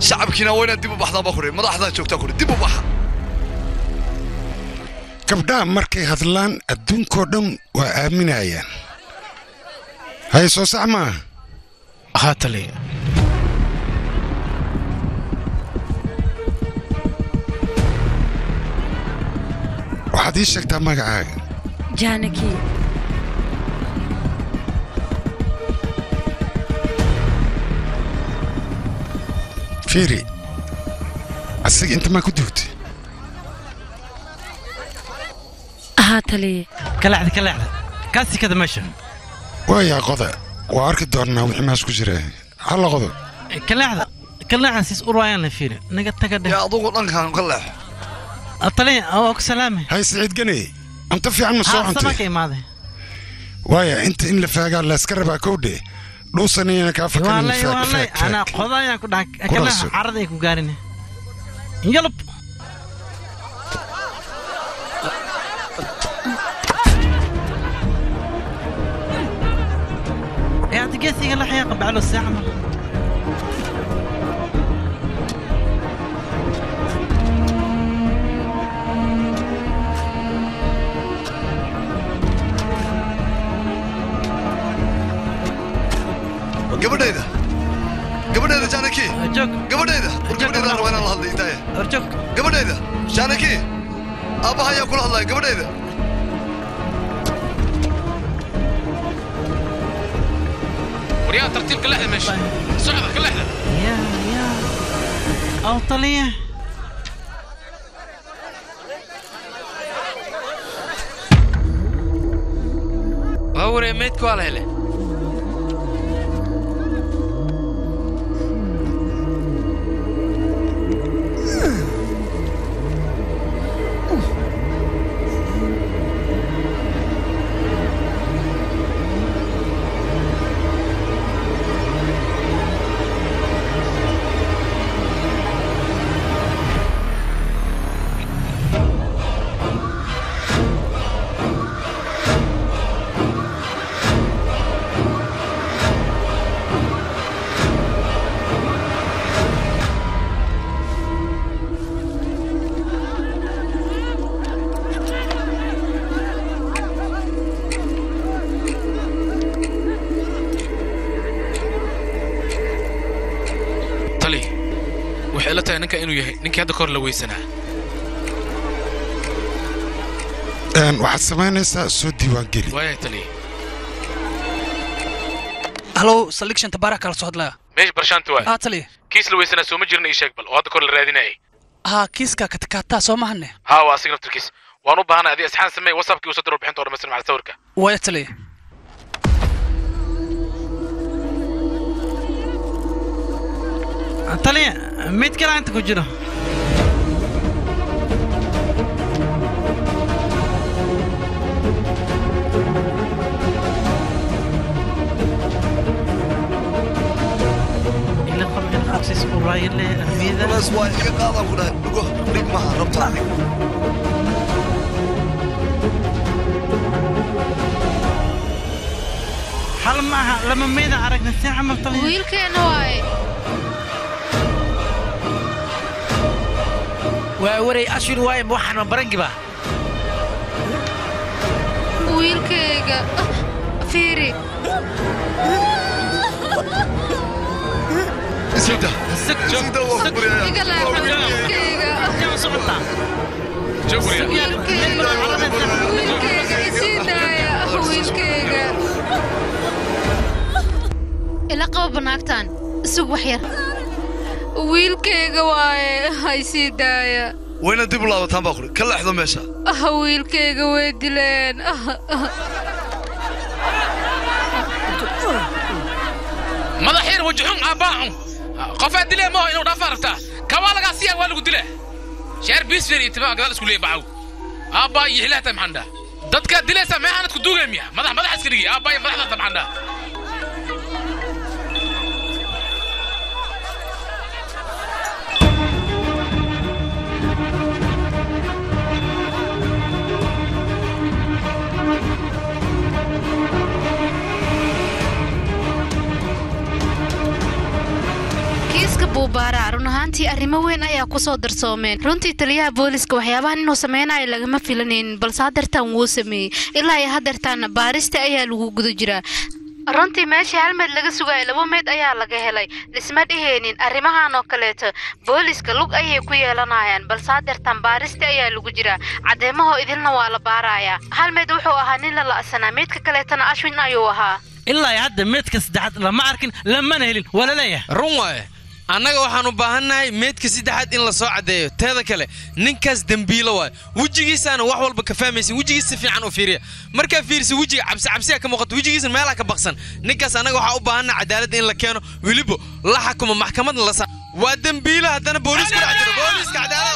shacabkiina waa inaad dib u baxdaa baa kuri madaxdaa joogtaa kuri dib u baxa gabdhaha markay hadlaan adduunkoo dhan waa aaminayaan hay soo sax maa haa taliya waxaad ii sheegtaa magacaaga jaanaki fiiri asiga inta maa ku duugtay ها تلي كلاعد كاسي كذا ماشي ويا قضاء وارك دورنا وحماس كجري هلا قضاء كلاعد سيس أرويان فيري نقد تقدم يا ضوء لنكان قلع الطليع أو سلامي هاي سعيد قني أنت في عن مسوع أنت سمكي ماذا ويا أنت إن لفاقا لا سكربا كودي لو سنين كافك والله أنا قضايا كنا كنا عرضي كوغارني يلب يا تقيسي قال حياق بعلو الساعة قبل هذا جانكي قبل هذا وين الله هذي تايه ارجوك قبل هذا جانكي ابا هيا كل الله قبل هذا وريان ترتيب كل لحظه ماشي صعبه كل لحظه يا او طليع هوري ميتكو على هلا ninka inuu yahay ninka hadda kor la weysanaa waxaad samaynaysaa soo diiwaan geli waaya taliye halo selection tabarak kala soo hadlaya meesh barshaanti waay taliye kiis la weysanaa soo ma jirna ii sheeg bal oo hadda kor la raadinayay kiiska katakaataa soo mahane waa asiga naftirkiis waan u baahanay adii asxaan samey whatsappkii usoo diro bixinta oo dhammaystiran macala sawirka waaya taliye طليع ميت كلا أنت كجرا إلا قبل الخمسة سبوراي اللي أميدة بس واي قاضي كنا نقول رقمها ربط عليك حل معها لما ميدة عرقنا الساعة ما طليع ويلكين واي ووري أشيل واي موحنا برنجبة ويلكيغا فيري سيدا سيدا ويلكيغا سقطة ويلكيغا إلا قوة بناكتان سوق وحير ويلكيغا واي هاي سيدايا وين ديب الله وتام باخر كل لحظه ماشى ويلكيغا ويدلين مدحير وجههم اباهم قف دلي ما انو دفرتا كوالغا سيا والو دله شهر بيسفير اتباع قال اسكو لي باعو ابا يحلها محندا ددك دليسا ما انت كدوغيميا مدح اسكري ابا مدحدا محندا uu baaraa run ahaantii arrimo weyn ayaa ku soo darsoomeen runtii taliyaha booliska waxyaabahan inuu sameynayo lagama filanaynin balse haddeertaan wuu sameeyey ilaa iyo haddeertaanna baarista ayaa lagu guda jiraa runtii meeshii hal meed laga sugayo 2 meed ayaa laga helay lisma dhiheenin arrimahan oo kaleeto booliska lug ayay ku yeelanayaan balse haddeertaan baarista ayaa lagu jiraa cadeemaho idilna waa la baarayaa hal meed wuxuu ahaa nin la la'sanaa meedka kaleetana ashwin ayuu ahaa ilaa hadda meedka saddexaad lama arkin lamana helin wala leeyahay run waaye annaga waxaan u baahannahay meedka saddexaad in la soo cadeeyo teeda kale ninkaas dambiilo waay wejigiisana wax walba ka fahmaysa wejigiisa si fiican u fiiriya markaa fiirisa wejiga cabsi ka muuqato wejigiisa meelaha ka baqsan ninkaas annaga waxaa u baahannahay cadaalad in la keeno weliba la xakumo maxkamad la saa waa dambiilo haddana booliisku dhex jiro booliiska cadaalad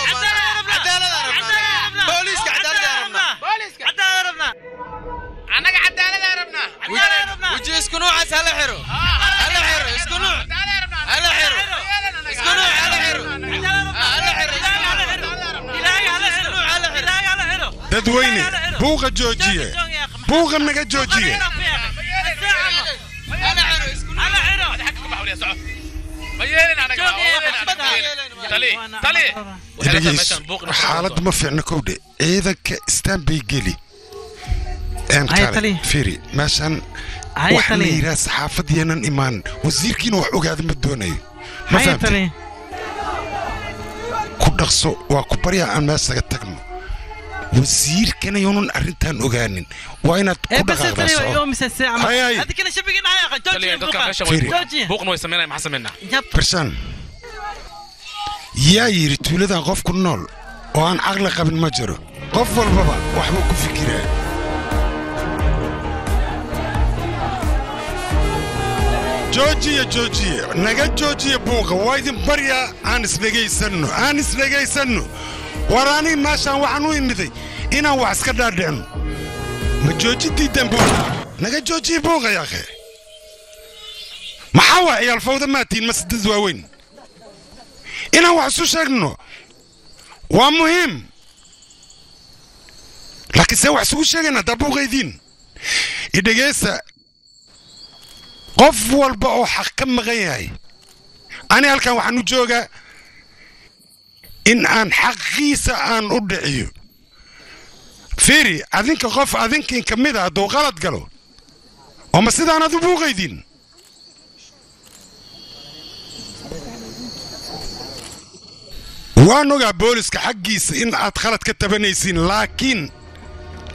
booliiska cadaalad rabnaa annaga cadaalad rabnaa weji isku noocaas hala xiro isku nooc hala xiro isku nooc hala xiro dadweyne buuqa joojiye buuqa naga joojiye xaalad ma fiicna kowdhe ciidanka istaan bay geli firi meeshaan waxa la yidhaha saxaafadiyaanan imaan wasiirkiina wax ogaada ma doonayo ma fahamtay ku dhaqso waa ku baryaa aan meesaga tagno wasiirkana yuunan arrintan ogaanin waa inaad ku dhaqaaqdaasoobershaan yaa yidhi tuuladan qof ku nool oo aan caqli qabin ma jiro qof walbaba waxbuu ku fikiraa joojiye naga joojiye buuqa waa idin baryaa aan isdhegaysanno war aniga meeshaan waxaan u imiday inaan wax iska dhaadhicno ma joojintiidan buuqa naga joojiye buuqa yaakhe maxaa waa ciyaal fawda maatiin ma sidad waaweyn inaan wax isu sheegno waa muhiim laakiin see wax isugu sheegayna haddaa buuqaydiin idhegaysa qof walba oo xaq ka maqan yahay ani halkan waxaan u joogaa in aan xaqiisa aan u dhiciyo fiiri adinka qof adinkin ka mid ah hadduu qalad galo oo ma sidaanaad u buuqaydiin waan ogaa booliska xaggiisa in aad khalad ka tabanaysiin laakiin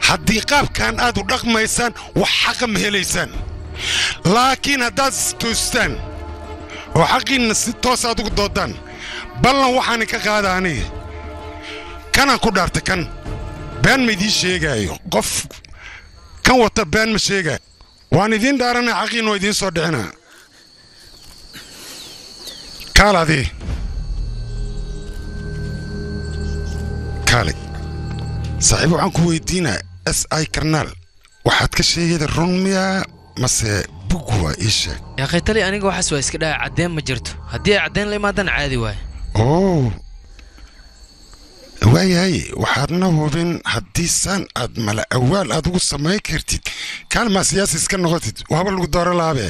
haddii qaabkan aad u dhaqmaysaan wax xaqa ma helaysaan laakiin haddaad istoostaan oo xaqiinna si toos aad ugu doodaan ballan waxaani ka qaada aniga kanaan ku dhaartay kan been ma idiin sheegaayo qof kan wata been ma sheegaayo waan idiin dhaaranaa xaqiin waa idiin soo dhicinaa kaal adii kaale saaxiib waxaan ku weydiinaa SI karnaal waxaad ka sheegayda run miyaa mase bug waa ii sheeg yaa khaytali aniga waxaas waa iska dhaca caddeen ma jirto haddii ay caddeen la imaadaan caadi waaye waayahay waxaadna hubin haddii saan aad mala awaal aad ugu samayn kartid kaalmaa siyaasi iska noqotid waaba lagu dooro laabe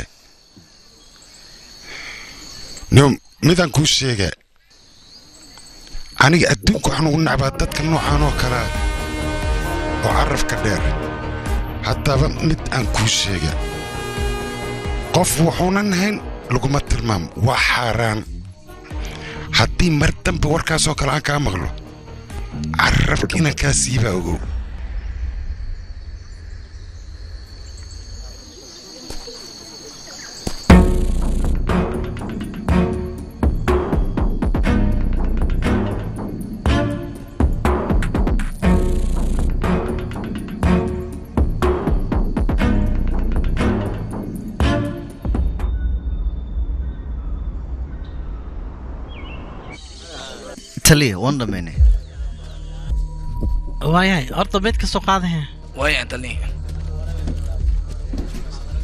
midaan kuu sheega aniga adduunka waxaan ugu nacbaa dadka noocaan oo kalea oo carafka dheer haddaba mid aan kuu sheega qof wuxuunan hayn laguma tilmaamo waa xaaraan haddii mar dambe warkaasoo kale aan kaa maqlo carrabka inaan kaa siibaa ogow taliya waan dhammaynay waayahay horta meed ka soo qaadahe waayaan taliya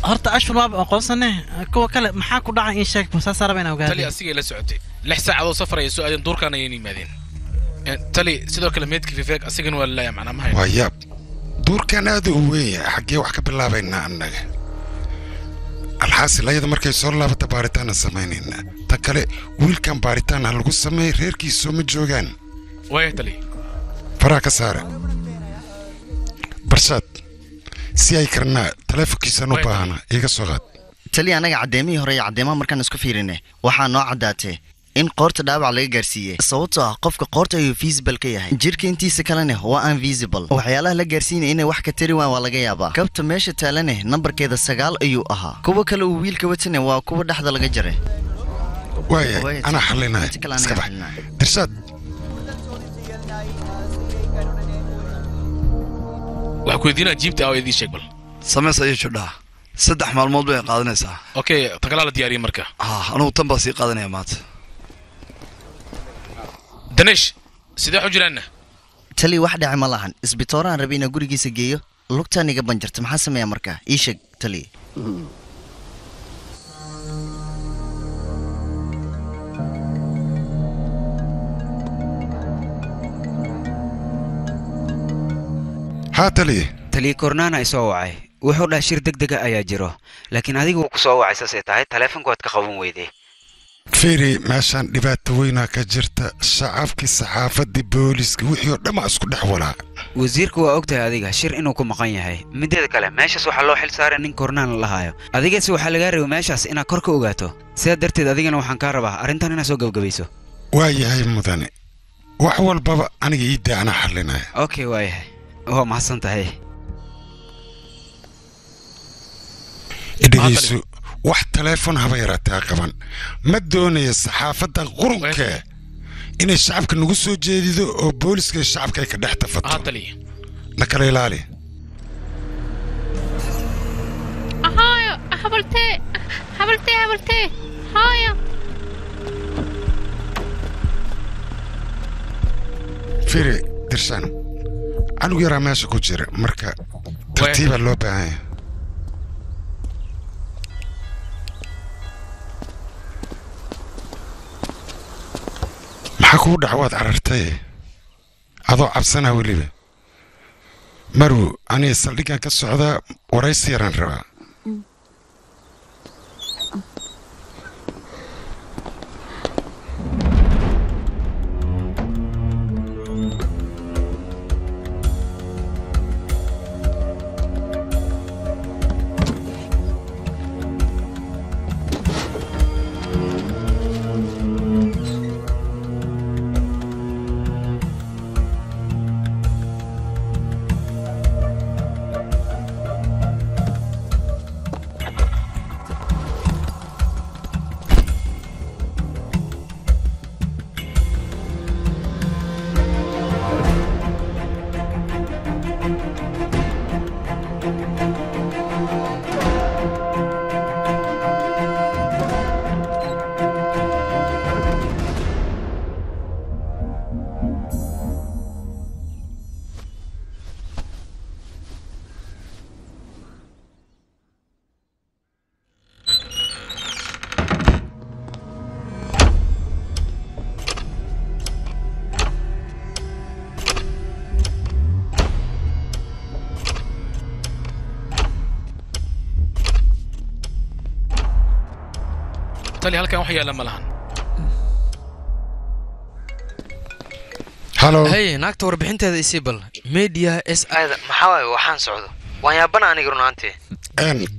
horta ashfur waaba aqoonsane kuwa kale maxaa ku dhacay in sheeg saas araba inaa ogaado taliya asigay la socotay 6 saacadood safar ay soo aadeen duurkaan ayay yimaadeen taliya sidoo kale meedka fifeeg asigana waa la macna ma hayo waa yaab duurkaan aad u weyn xaggee wax ka bilaabaynaa annaga alxaasil ayada markay soo laabata baaritaana samaynayna ta kale wiilkan baaritaan ha lagu sameey reerkiisu ma joogaan way tali faraha ka saara barshaad si ay karnaa taleefankiisaan u baahana iga soo qaad tali anaga caddeemihii hore iyo caddeemaha markaan isku fiirinay waxaa noo caddaatay in qoorta dhaawac laga gaarsiiyey sababtoo ah qofka qoorta ayuu visible ka yahay jirka intiisa kalena waa invisible waxyaalaha la gaarsiinaya inay wax ka tari waan waa laga yaabaa kabta meesha taalane nambarkeeda 9 ayuu ahaa kuwa kale uu wiilka watane waa kuwa dhexda laga jaray waaya ana xalinaya iska bax irshaad wax ku weydiinaa jiibta oo idii sheeg bal samays ayuu jidhaa 3 maalmood bay qaadanaysaa okay tagala la diyaariyo marka anigu tan baa sii qaadanaya maanta danesh sidee xujiraana tali wax dhacay ma lahan isbitooran rabina gurigiisa geeyo lugtaan iga banjarta maxaa sameeyaa marka ii sheeg tali ها تلي تلي كورنانا isoo wacay wuxuu dhahay shir degdeg ah ayaa jiro laakiin adigu ku soo wacay saasay tahay taleefanku aad ka qaban weyday fiiri meeshaan dhibaato weynaa ka jirta shacabkii saxaafadii booliska wixii oo dhamma isku dhex walaa wasiirku waa ogtahay adiga shir inuu ku maqan yahay mideeda kale meeshaas waxaa loo xil saaray nin kornaan la hayo adigaasi waxaa lagaa rabay meeshaas inaad kor ka ogaato sidaa darteed adigana waxaan kaa rabaa arrintan inaad soo gabagabayso waayahay mudane wax walbaba aniga ii daa anaa xalinaya okay waayahay waa mahadsan tahay idhigayso wax taleefon haba yaraatee qaban ma doonaya saxaafadda qurunka inay shacabka nagu soo jeedido oo booliska shacabka ay ka dhex tafato na kala ilaali ahaayo habaltee haayo firi dirshaan anigu yaraa meesha ku jira marka tartiibaa loo baahan yahay maxaa kugu dhacwaad carartay adoo cabsanaa weliba marwo aniga saldhiggan ka socdaa waraysi yaraan rabaa تالي هلكان وحيا لما لهن هلو هي naagta warbixinteeda isii bal media s aada maxaa waaye waxaan socdo waan yaabana aniga runaantii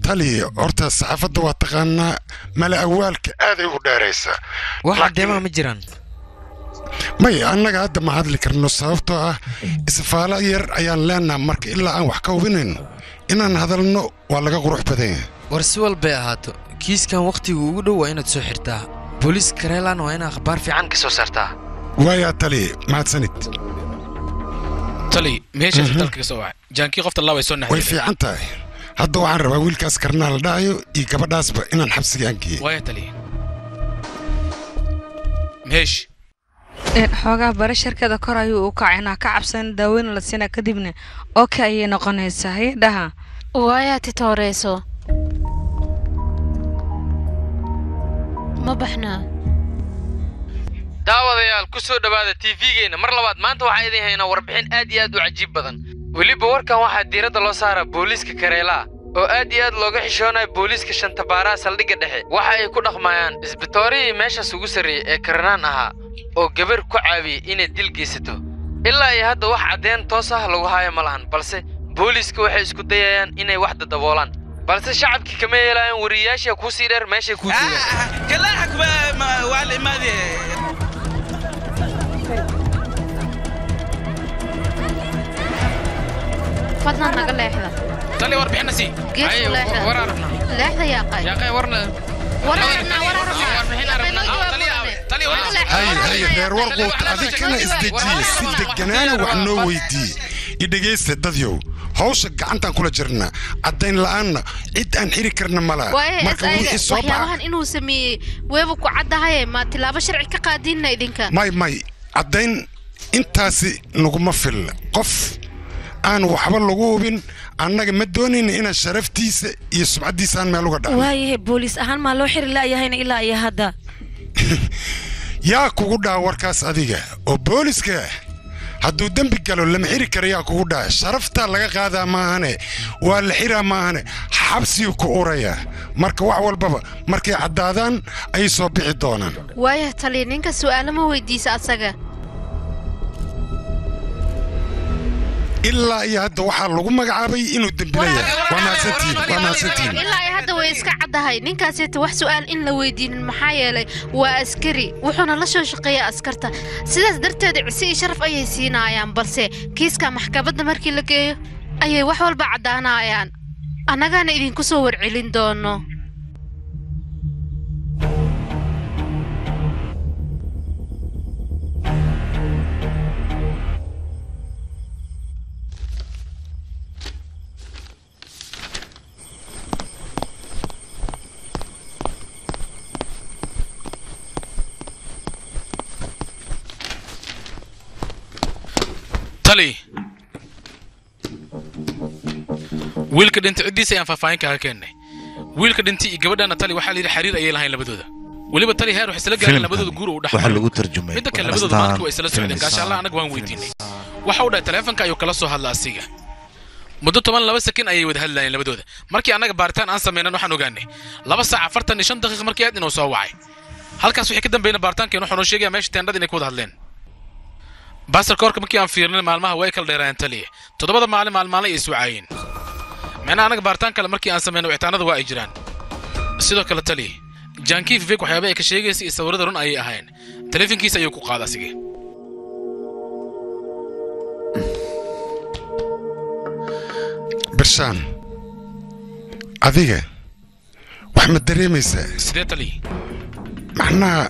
tali horta saxaafadda waa taqaanaa mala awaalka aaday u dheeraysaa wax caddeemaha ma jiraan may annaga hadda ma hadli karno sababtoo ah isfaalo yar ayaan leenaha marka ilaa aan wax ka hubinayno inaan hadalno waa laga qurux badan yahay war si walbay ahaato kiiskan waqtigu ugu dhow waa inaad soo xirtaa booliis kareelan waa inaad akhbaar fiican ka soo saartaa waayaa tali mahadsanid tali meeshaas dalka ka soo wacay jaankii qofta laba ay soo naxday way fiican tahay hadda waxaan rabaa wiilkaas karnaa la dhahayo iyo gabadhaasba inaan xabsiga aan geeyo waaya tali meesh xoogaa bara shirkada kor ayuu u kacaynaa ka cabsan daaweyn la siinaa kadibna okay ayay noqonaysaa hayadhaha waayaa titooreyso ma baxnaa daawadayaal ku soo dhawaada TV-geena mar labaad maanta waxaan idin haynaa warbixin aad iyo aad u cajiib badan weliba warkan waxaa diiradda loo saaraa booliiska kareelaa oo aad iyo aad looga xishoonayo booliiska shanta baaraha saldhigga dhexe waxa ay ku dhaqmayaan isbitoorihii meeshaas ugu sarreeyey ee karanaan ahaa oo gabar ku caawiyey inay dil geysato ilaa iyo hadda wax caddeyn toos ah lagu haayo ma lahan balse booliiska waxay isku dayayaan inay wax dadaboolaan balse shacabkii kama yeelayaan wariyayaasha ku sii dheer meeshay ku fadlan naga leexda tali warbixina sii wararna leexda yaa qay warna هاي غير ورقوت هذيك كان استجي سيد جنانا وحنو ويدي يدقيس داديو هوش قعنتان كل جرنا عدين لأن عد أن حري كرنا ملا marka waxyaabahan inuu sameeyay weebu ku cadahay ma tilaabo sharci ka qaadina idinka may عدين intaasi naguma fil qof aan waxba lagu hubin annaga ma doonin in sharaftiisa iyo sumcadiisa aan meel uga dhaco waayahay booliis ahaan ma loo xiri laayahayna ilaa iyo hadda yaa kugu dhaa warkaas adiga oo booliiska hadduu dembi galo lama xiri karo yaa kugu dhaa sharafta laga qaadaa maahane waa la xiraa maahane xabsiyu ku uraya marka wax walbaba markay caddaadaan ay soo bixi doonaan waayahay tali ninka su'aalo ma weydiisa asaga ilaa iyo hadda waxaa lagu magacaabay inuu dembilayo waa mahadsantiin ilaa iyo hadda way iska caddahay ninkaasi wax su'aal in la weydiinin maxaa yeelay waa askari wuxuuna la soo shaqeeyaa askarta sidaas darteed cisi iyo sharaf ayay siinayaan balse kiiska maxkamadda markii la geeyo ayay wax walba caddaanayaan annagana idinku soo warcelin doono tali wiilka dhintay cidiisa ayaan faahfaahin kaga keennay wiilka dhintay iyo gabadhana tali waxaa la yidhi xiriir ayay lahayn labadooda weliba tali heer waxay isla gaareen labadooda guur uu waxaa lagu tarjumay midda kale labadooda maanta way isla socdeen gaasha allah anaga waan weydiinay waxa uu dhahay taleefanka ayuu kala soo hadla asiga muddo 12 sakin ayay wada hadlayeen labadooda markii anaga baaritaan aan sameynay waxaan ogaanay 2 saac 45 daqiiqo markii aad inuu soo wacay halkaas wixii ka dambeeyay baaritaankeena wuxuu noo sheegay meesha teendhada inay ku wada hadleen باسر كورك مكي أن فيرنا مالمها ويكل ديران تليه تضبط مالمها لا يسوعين معنا أنا بارتان كلا مركي أن سمينا وإعتنا ذو إجران سيدو كلا تليه جانكي في فيك وحيابي كشيء يسي يصور درون أي أهين تلفين كيس أيوكو قاعدة سيجي برشان أذيك وأحمد دريميس سيدي تليه معنا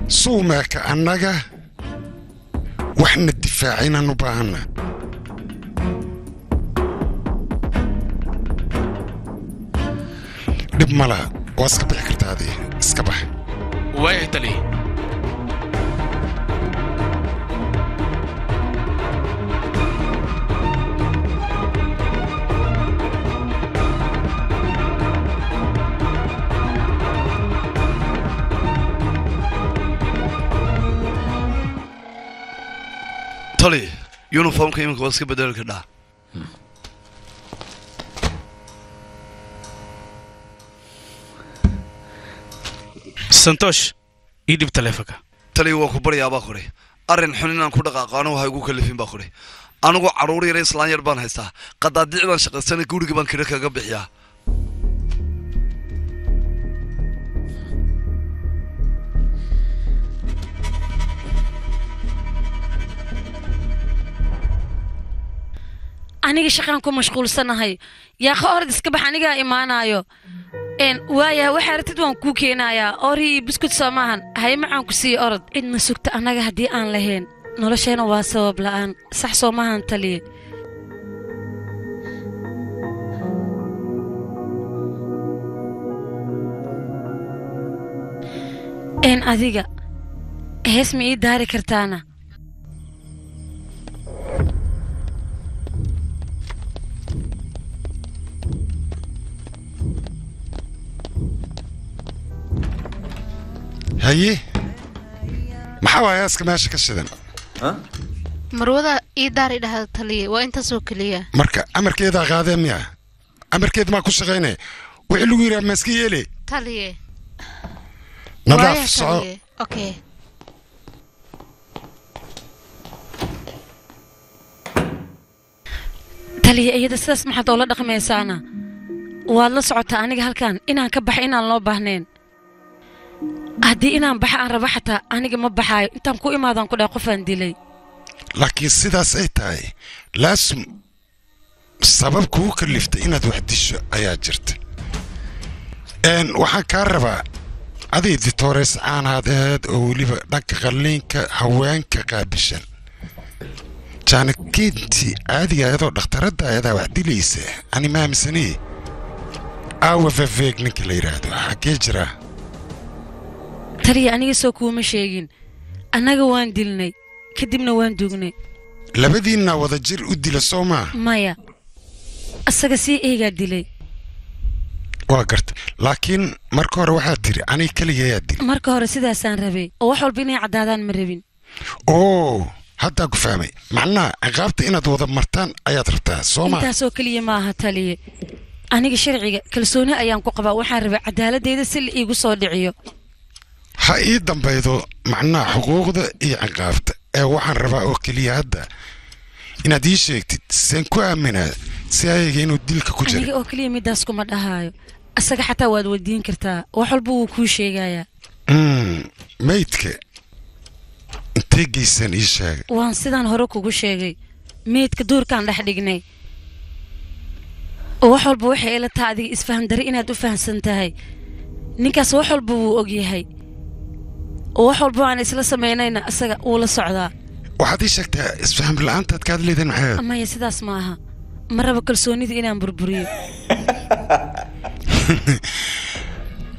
صومك أنك وإحنا الدفاعين نباهنا دب ملا واسكبح كرت هذه اسكبح ويهتلي تولي يونيفورم كيمك واسك بدل كده سنتوش يدي بتلفك تولي وكبر يا باخوري أرن حنين كودا قانو هايقو كلفين باخوري أنا جو عروري رئيس لان يربان هسا قد أدعي شقة سنة كوري كمان كده كجبحيا aniga shaqaan ku mashquulsanahay yaa khorad iska bax aniga imaanayo waaya waxa aragtid waan ku keenayaa ori biskud soomahan hay macaan ku sii orod cidna sugta anaga haddii aan lahayn nolosheena waa sabab la'aan sax soomahan taliye adiga hees ma ii daari kartaana هاي محاوى ياسك ماشي كشدن marwada ii daari dhahay taliye waa inta soo kaliya marka amarkeeda qaadeen miya amarkeed maa ku shaqaynaya wixii lagu yidhaha ma iska yeele taliye nadaaf soco okay taliye iyada sidaas maxaad oola dhaqmaysaana waad la socotaa aniga halkan inaan ka baxay inaan loo baahnayn haddii inaan baxa aan raba xataa aniga ma baxaayo intaan ku imaadaan ku dhahay qofaan dilay laakiin sidaas ay tahay laasum sabab kugu kaliftay inaad wax disho ayaa jirta waxaan kaa rabaa aday ditoores caanaad ahayd oo weliba dhanka qalliinka haweenka qaabishan jaanakiintii caadiga ayadoo dhakhtaradda ayadaa wax dilaysa ani maamisanii aawa faveeg ninka la yidhaahdo xaggee jiraa taliya aniga soo kuuma sheegin annaga waan dilnay kadibna waan duugnay labadiinna wada jir u dila soo maa maya asaga sii eegaa dilay waa garta laakiin marka hore waxaad tiri aniga keligayaa dil marka hore sidaasaan rabay oo wax walba inay caddaadaan ma rabin oo haddaa ku fahmay macnaha ciqaabta inaad wada martaan ayaad rabtaa soo maa intaasoo keliya ma aha taliye aniga sharciga kalsooni ayaan ku qabaa waxaan rabay cadaaladdeeda si la iigu soo dhiciyo ha ii dambaydo macnaha xuquuqda iyo ciqaabta ee waxaan rabaa oo keliya hadda inaad ii sheegtid seen ku aaminaa si ayaga inuu dilka ku jira aniga oo keliya midaas kuma dhahaayo asaga xataa waad weydiin kartaa wax walba wuu kuu sheegayaa maydka intee geysan ii sheegay waan sidaan hore kugu sheegay meydka duurkaan dhex dhignay oo wax walba waxay ila tahay adiga isfaham dari inaad u fahamsan tahay ninkaas wax walba wuu og yahay oo wax walba aan isla samaynayna asaga wuu la socdaa waxaad ii sheegtaa isfaham la'aantaad kaad leedahay maxay maya sidaas ma aha ma rabo kalsoonida inaan burburiyo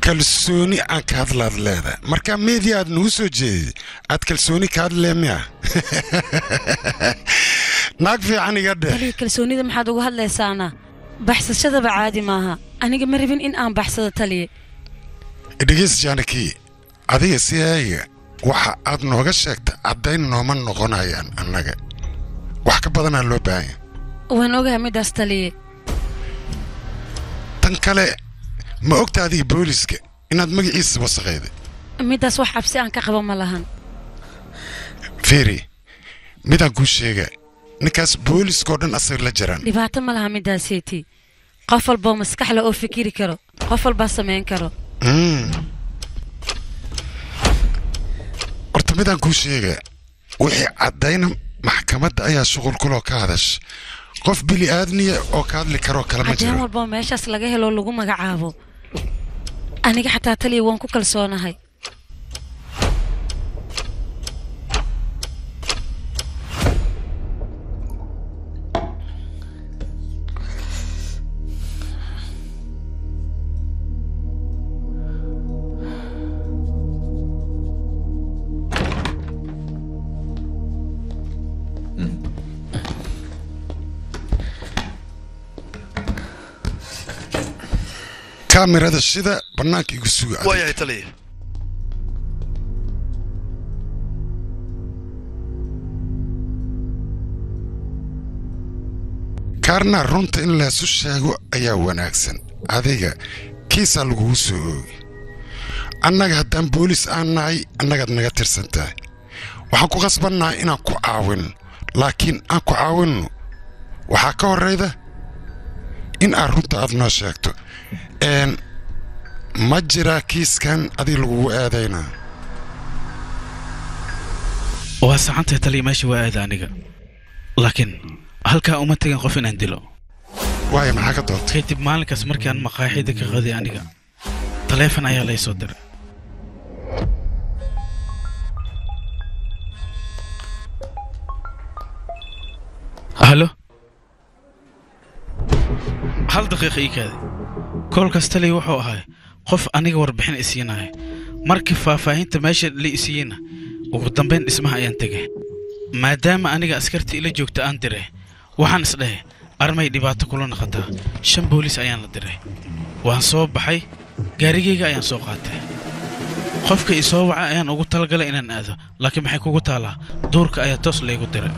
kalsooni aan ka hadlaad leedahay marka meedii aad nagu soo jeedid aad kalsooni ka hadlee miya naag fiican iga dheh taliya kalsoonida maxaad uga hadlaysaana baxsashadaba caadi maaha aniga ma rabin in aan baxsado taliye dhegeys jaanaki adiga si ayaga waxa aad nooga sheegta caddayn nooma noqonayaan annaga wax ka badanaa loo baahanya waan ogahay midaas taliye tan kale ma ogta adiga booliska inaad magaciisa wasaqayday midaas wax cabsi aan ka qabo ma lahan feri midaan kuu sheega ninkaas booliskoo dhan asaga la jiraan dhibaato ma laha midaaseeti qof walboo maskax leh oo fikiri karo qof walbaa samayn karo horta midaan kuu sheega wixii caddayna maxkamadda ayaa shuqul kuloo ka hadash qof bili aadniya oo ka hadli karoo kale ma jiro caddeen walboo meeshaas laga helo lagu magacaabo aniga xataa taliya waan ku kalsoonahay kaamirada shida bannaanka igu suga waayahay taliya kaarnaa runta in laysu sheego ayaa wanaagsan adiga kiisaa lagugu soo oogi annaga haddaan boolis aan nahay annagaad naga tirsan tahay waxaan ku qasbannahay inaan ku caawinno laakiin aan ku caawinno waxaa ka horrayda in aad runta aad noo sheegto ma jiraa kiiskan adig lagugu aadaynaa waa saxantahay taliya meesha waa aada aniga laakiin halkaa uma tegin qof inaan dilo waayo maxaa ka doonta kadib maalinkaas markaan maqaaxida ka qaday aniga taleefon ayaa lay soo diray halo hal daqiiqa ii kaaday koolkaas taliya wuxuu ahay qof aniga warbixin isiinaya markii faahfaahinta meesha la isiiyeyna ugu dambayn dhismaha ayaan tegay maadaama aniga askartii ila joogta aan diray waxaan isdhahay armay dhibaato kula naqataa 5 boolis ayaan la diray waan soo baxay gaarigayga ayaan soo qaatay qofka i soo waca ayaan ugu talagalay inaan aado laakiin maxay kugu taalaa duurka ayaa toos laygu diray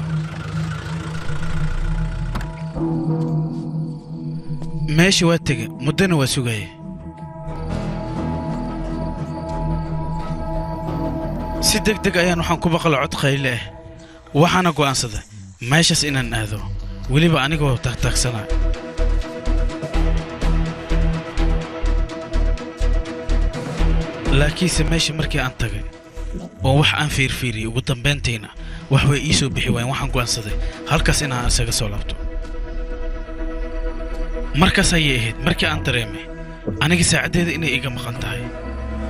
meeshii waa tegey muddana waa sugaya si degdeg ayaan waxaan ku maqla cod qayle ah waxaana go'aansaday meeshaas inaan aado weliba anigoo taagtaagsanaa laakiinse meesha markii aan tagay oo wax aan fiirfiiriyey ugu dambayntiina wax way ii soo bixi waayeen waxaan go'aansaday halkaas inaan isaga soo laabto markaas ayay ahayd markii aan dareemay aniga saacaddeeda inay iga maqan tahay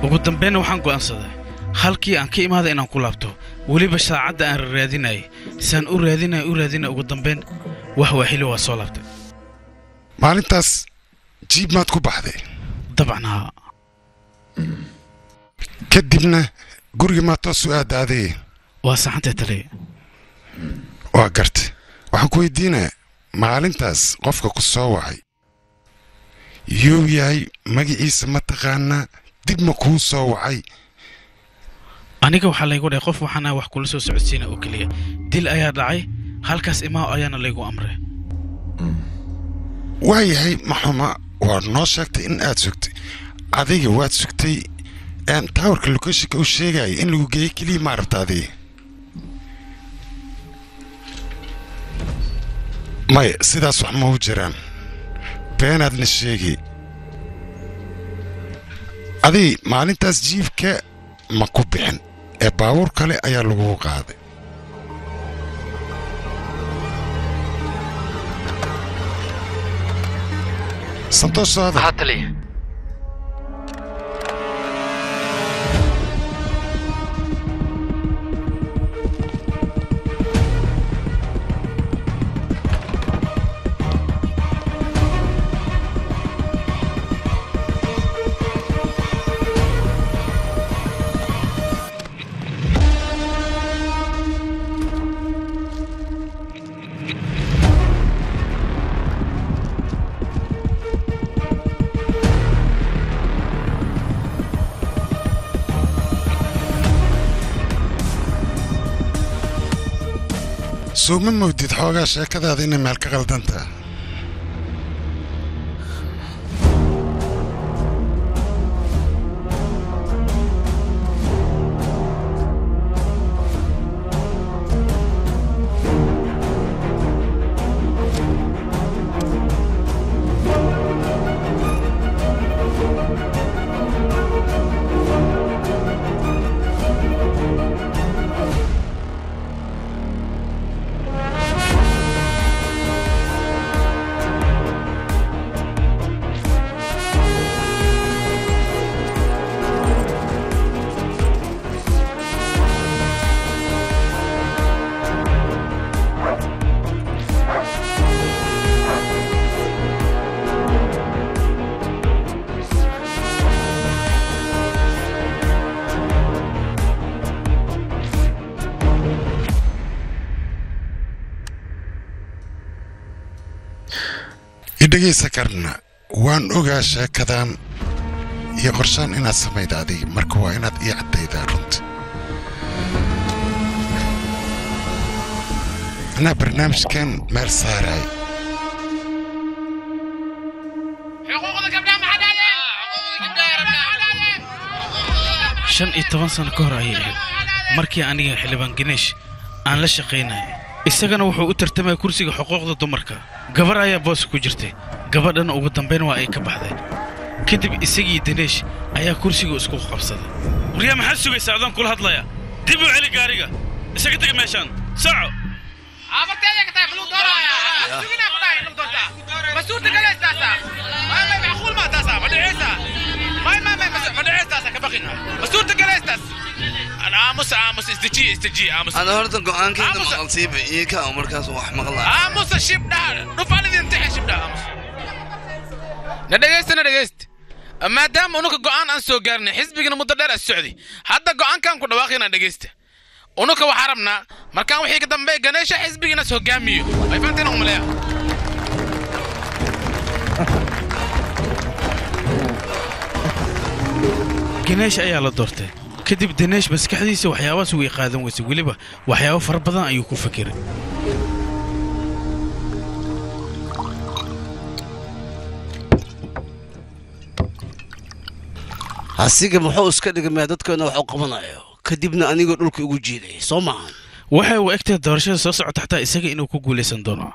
ugu dambaynna waxaan go'aansaday halkii aan ka imaaday inaan ku laabto weliba saacadda aan raadinayay saan u raadinaya ugu dambayn wax waa xili waa soo laabtay maalintaas jiib maad ku baxday dabcan haa kadibna guriga maad toos u aadaaday waa saxantay taliya waa gartay waxaan ku weydiinaya maalintaas qofka ku soo wacay yuu yahay magaciisa ma taqaanaa dib ma kuu soo wacay aniga waxaa laygu dhahay qof waxaana wax kula soo socodsiina oo keliya dil ayaa dhacay halkaas imaa ayaana laygu amray waayahay maxuma waad noo sheegtay in aad sugtay adiga waad sugtay taawarka lokeeshinka u sheegaya in lagu geeyo keliya ma rabta adiga maya sidaas wax ma u jiraan beenaadna sheegay adig maalintaas jiifka ma ku bixin ee baabuur kale ayaa lagugu qaaday santoosooda soo ma moodid xoogaa sheekadaada inay meel ka qaldantaa idhagaysa karna waan ogaa sheekadan iyo qorshaan inaad samayda adiga marka waa inaad ii caddaydaa runta anaa barnaamijkan meel saaraay shan iyo toban sano ka hor ayay ahayd markii aniga xildhibaan ganeesh aan la shaqaynaya isagana wuxuu u tartamaya kursiga xuquuqda dumarka gabar ayaa boos ku jirtay gabadhana ugu dambayn waa ay ka baxday kadib isagii daneesh ayaa kursiga isku qabsaday waryaa maxaad sugaysaa adaan kula hadlaya dib u celi gaariga isaga tega meeshaan soco aamus isdeji ana horta go'aankeeda maqalsiiba iyo ka markaas wax maqlaa aamus shibdha dhufaalidin tahay shibdha aamus na dhageysta maadaama unuka go'aan aan soo gaarnay xisbigana muddo dheer socdi hadda go'aankan ku dhawaaqina dhageysta unuka waxa rabnaa markaan wixii ka dambeey ganeesha xisbigana soo gaamiyo ay faanteen umaleeya ganeesh ayaa la doortay kadib daneesh maskaxdiisa waxyaabaas way qaadan weysay weliba waxyaabo fara badan ayuu ku fakiray asiga muxuu iska dhigmaya dadkeena wax u qabanayo kadibna anigoo dhulka ugu jiiday soo maahan waxay u egtay doorashada soo socota xataa isaga inuu ku guuleysan doono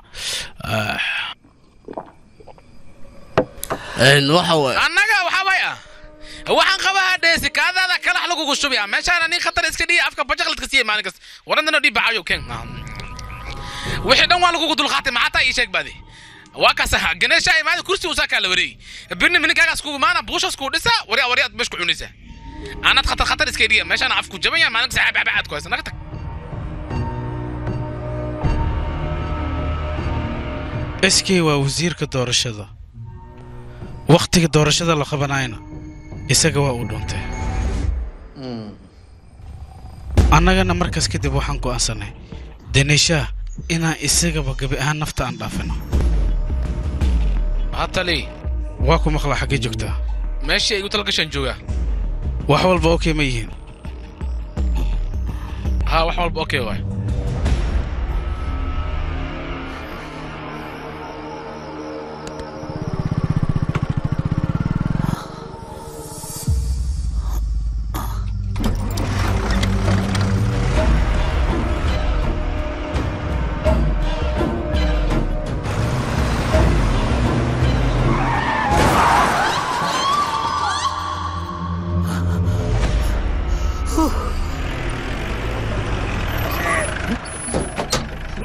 waxa waay annaga waxa way waxaan qabaa dheesi kaadada kala lagu shubiya meeshaan ani khatar iska dhigi afka bajaqlad kasii maalin kas warandana dhib baayo keen wixii dhan waa lagu dul qaatay maxaa taa ii sheeg baadi waa ka sax ganeesha ay maad kursi usa kala wareey birni min kaagas ku maana buushas ku dhisa wariyaad meesh ku cunaysa anad khatar iska dhigi meeshaan afku jabaya maalin sax baad ku haysan nagta iskii waa wasiirka doorashada waqtiga doorashada la qabanayna isaga waa uu dhuntay annagana markaas kadib waxaan go'aansanay daneesha inaan isagaba gabi ahaan nafta aan dhaafino hatali waa ku maqlaa xaggee joogtaa meeshii ay u talgashan joogaa wax walba okay ma yihiin ها wax walba okay waay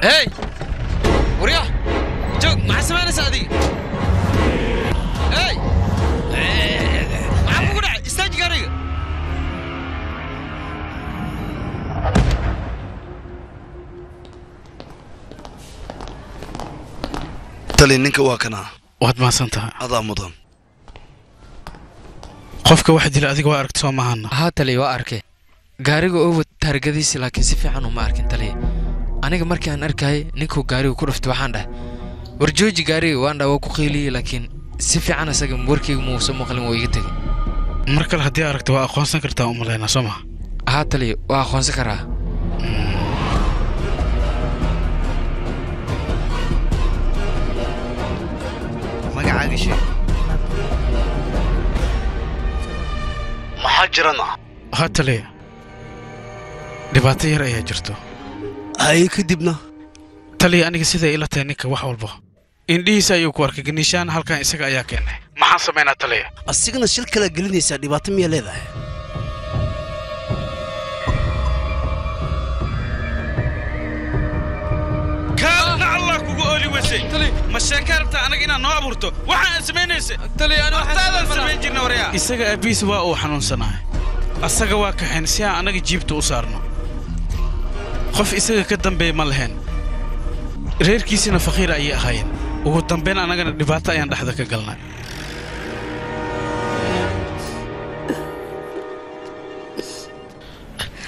Hey! Uriya! Joog, maxaa samaynaysaa adiga? Hey! Maxaa kugu dhacay? Istaaji gaariga! tali ninka waa kana waad mahadsan tahay adaa mudan qofka wax dila adiga waa aragti soo mahana haa tali waa arkay gaariga oo wad taargadiisi laakiin si fiican uma arkin tali aniga markii aan arkay ninkuu gaariga ku dhuftay waxaan dhahay war jooji gaariga waan dhawa ku qiiliyay laakiin si fiican asaga warkayga ma uusan maqlin waa iga tegay mar kale haddii aragto waa aqoonsan kartaa u malaynaa soo maha haa tali waa aqoonsan karaa magacaaga sheeg maxaa jirana haa tali dhibaato yar ayaa jirto ay kadibna tali aniga siday ila tahay ninka wax walba indhihiisa ayuu ku arkay ganishaan halkan isaga ayaa keenay maxaan samaynaa tali asigana shil kala gelinaysaa dhibaato miyaa leedahay kaalna allah kugu ooli weysay ma sheeka rabtaa anaga inaad noo abuurto waxaan samaynaysa hortaadan samayn jirna waryaa isaga aabihiis waa uu xanuunsanahay asaga waa kaxayn si aan anaga jiibta u saarno qof isaga ka dambeeya ma lahayn reerkiisina faqiir ayay ahaayeen ugu dambayn annagana dhibaato ayaan dhexda ka galnay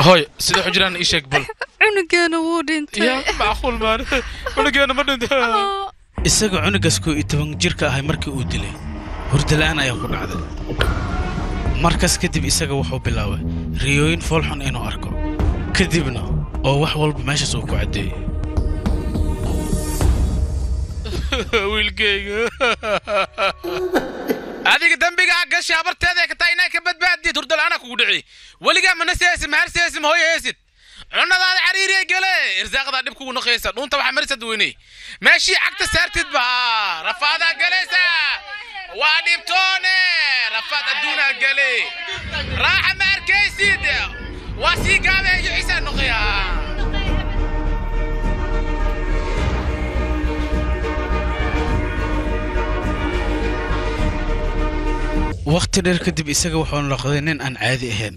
هوي سيدي حجران إيشك بل cunugeena wuu dhintay يا معقول ما cunugeena ma dhintay isaga cunugaas koo 10 jirka ahay markii uu dilay hurdala'aan ayaa ku dhacday markaas kadib isaga wuxuu bilaabay riyooyin foolxun inuu arko kadibna oo wax walba meeshaas uu ku cadeeyay wiilkayga adiga dambiga gashi abarteeda ka tahay inay ka badbaadid hurdala'aan kugu dhici waliga ma naseeyay ma harseeyay ma hooyaysid cunadaada cariiri gale irsaaqada dib kugu noqeysa dhunta waxa marisad weynay meeshi cagta saartid ba rafaada galeysa waa dhibtoone rafaad adduuna gale raaxa ma arkaysid waa sii gaabay ciisa noqya waqti dheer kadib isaga wuxuu noqday nin aan caadi ahayn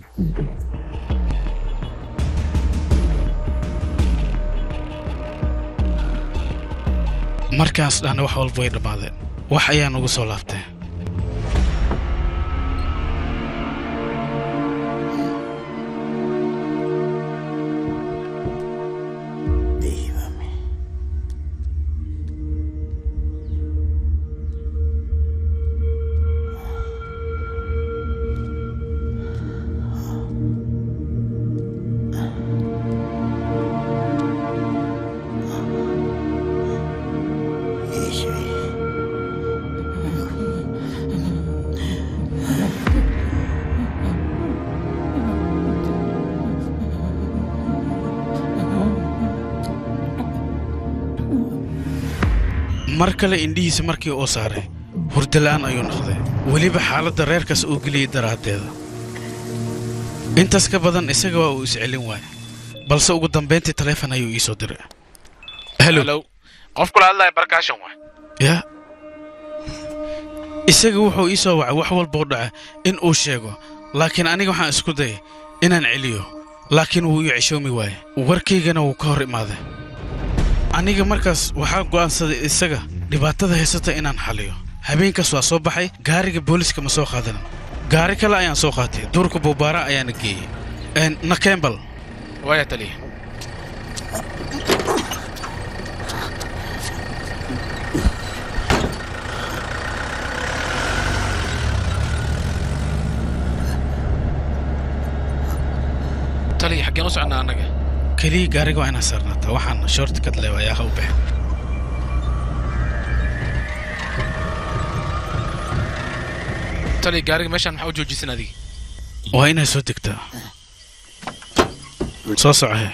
markaas dhana wax walba way dhammaadeen wax ayaa nagu soo laabtay mar kale indhihiisa markii uu saaray hurdala'aan ayuu noqday weliba xaaladda reerkaas uu geliyey daraaddeeda intaas ka badan isaga waa uu iscelin waaya balse ugu dambayntii taleefon ayuu ii soo diray helo qof kula hadlaya barkaashan waay ya isaga wuxuu ii soo wacay wax walba u dhaca in uu sheego laakiin aniga waxaan isku dayay inaan celiyo laakiin wuu ii cishoomi waaye warkaygana wuu ka hor imaaday aniga markaas waxaa go'aansaday isaga dhibaatada haysata inaan xaliyo habeenkaas waa soo baxay gaariga booliska ma soo qaadanin gaari kale ayaan soo qaatay duurka buubaara ayaana geeyey na kembal waya taliya taliya xaggeen u soconnaa annaga keliya gaariga waa inaan saarnaataa waxaan shortkad leewayaa ha u baxin taliya gaariga meeshaan maxaa u joojisan adiga waa inaad soo degtaa soo socohe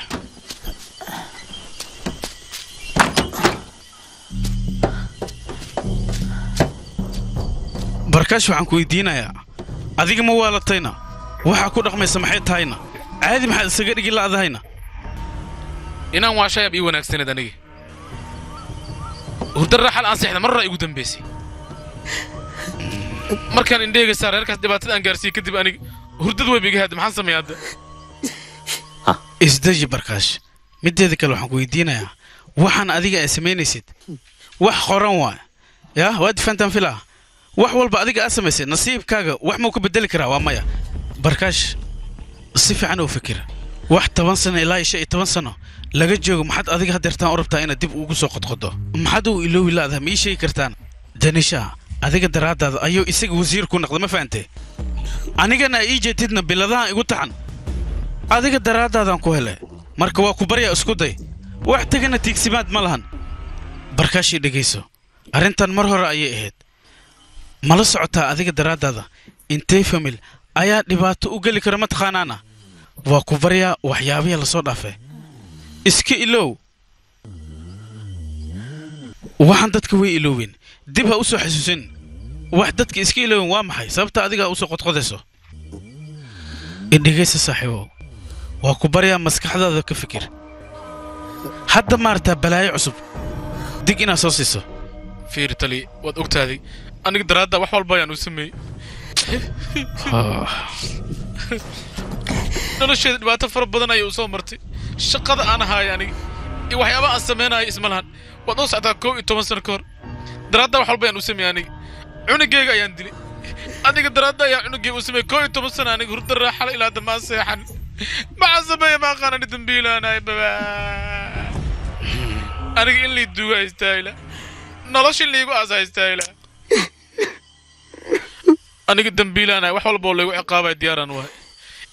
barkaash waxaan ku weydiinayaa adiga ma waalatayna waxaa ku dhaqmaysa maxay tahayna caadi maxaad isaga dhigi la'dahayna inaan waa shayab ii wanaagsaneed aniga hurda raaxal aan seexda marra igu dambaysay markaan indhahayga saar reerkaas dhibaatada aan gaarsiiyey kadib aniga hurdad way biga hadda maxaan sameeyaa hadda isdaji barkaash mideeda kale waxaan ku weydiinayaa waxaan adiga ay samaynaysid wax qoran waa yaa waad fahantaan filaa wax walba adiga aad samaysay nasiibkaaga wax muu ka bedeli karaa waa maya barkaash si fiican u fikir wax 10 sano ilaa 15 sano laga joogo maxaad adiga hadeertaan u rabtaa inaad dib ugu soo qodqodo maxaad uu iloowi laadaha ma ii sheegi kartaan danisha adiga daraadaada ayuu isaga wasiir ku noqday ma fahantay anigana ii jeetidna biladahan igu taxan adiga daraadaadaan ku helay marka waa ku baryaa isku day wax tagana tiigsimaad ma lahan barkaashii dhegayso arrintan mar hore ayay ahayd mala socotaa adiga daraadaada intay famil ayaa dhibaato u geli kara mataqaanaana waa ku baryaa waxyaabihii la soo dhaafay iska ilow waxaan dadka way ilooween dib ha u soo xasuusin wax dadka iska iloowen waa maxay sababta adiga u soo qodqodayso idhegaysa saaxiibow waa ku baryaa maskaxdaada ka fikir hadda maartaa balaayo cusub dig inaad soo siiso fiir tali waad ogtaaday aniga daraadda wax walba ayaan u sameeyey nolosheeda dhibaato fara badan ayay u soo martay shaqada aan ahaay aniga iyo waxyaaba aan samaynayo isma lahan waad oo soctaa 11 sano ka hor daraadda wax walba ayaan u sameeyey aniga cunugayga ayaan dilay adiga daraadda ayaa cunugayga u sameeyey 11 sano aniga hurda raaxala ilaa damaan seexan maxaa sameeya ma aqaanani dambiilaanahay baba aniga in lii duuga istaayla noloshin liigu aasa istaayla aniga dambiilaanahay wax walba oo laygu ciqaabay diyaaraan wahay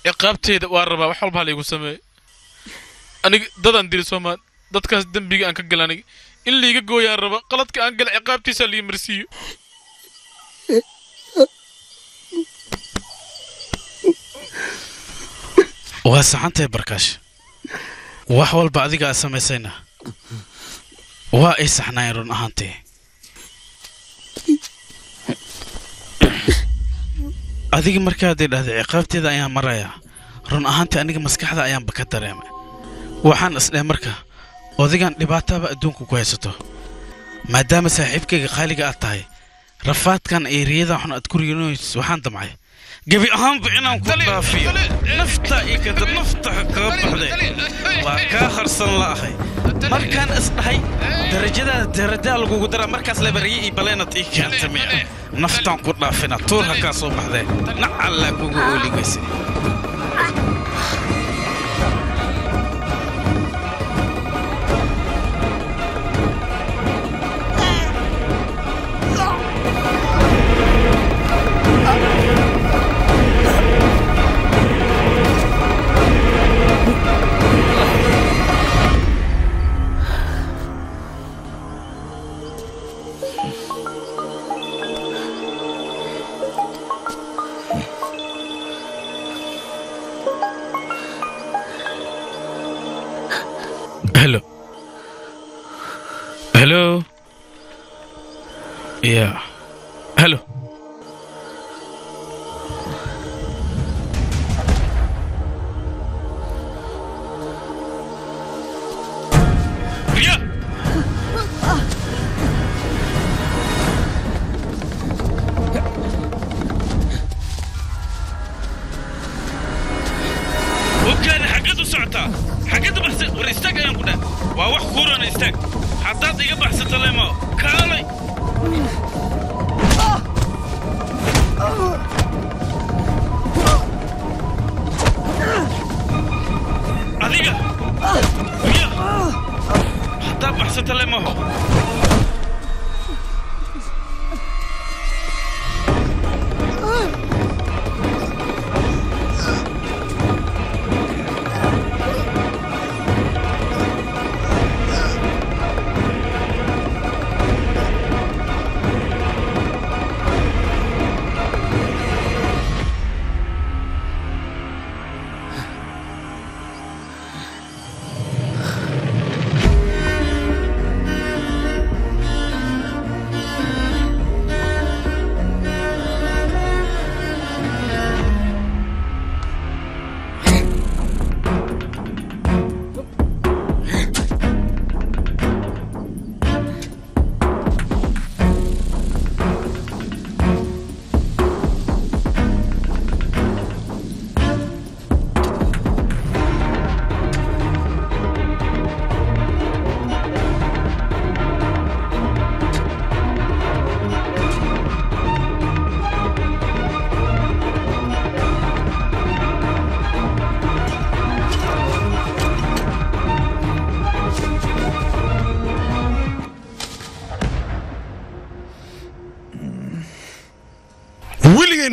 ciqaabteeda waa rabaa wax walba laygu sameeyo aniga dadaan dili soomaal dadkaas dembiga aan ka gal aniga in liiga gooyaan raba qaladka aan gala ciqaabtiisa lii marsiiyo waa saxantahay barkaash wax walba adiga aad samaysayna waa ay saxnaayeen run ahaantii adiga markaad idhahday ciqaabteeda ayaan marayaa run ahaantii aniga maskaxda ayaanba ka dareemay waxaan isdhahay marka odigan dhibaataba adduunka ku haysato maadaama saaxiibkayga qaaliga aad tahay rafaadkan iyo riyadan xun aad ku riyoonayso waxaan damcay gebi ahaanba inaan ku dhaafiyo nafta iyo kada nafta kaga baxday waa kaa harsan la'ahay markaan isdhahay darajadaa lagugu daraa markaas labariye iyo baleenad ii keentay miya naftaan ku dhaafina tuur ha kaa soo baxdee nacallaa kugu ooligaysa يا هلو وكان حقته سعته حقته بحث وريستاك أيام كده وأوح كورونا يستاك حطات يجيب بحث طلعه كالي أديك يا حطات بحث طلعه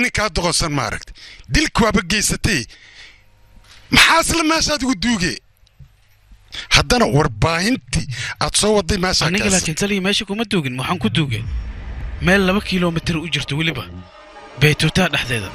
ninka doqonsan ma aragtay dilku waaba geysatay maxaa isla meeshaad ugu duugay haddana warbaahintii aad soo waday meesha aniga laakiin taliya meesha kuma duugin waxaan ku duugay meel 2 kiiloomitir u jirto weliba beetuutaa dhexdeeda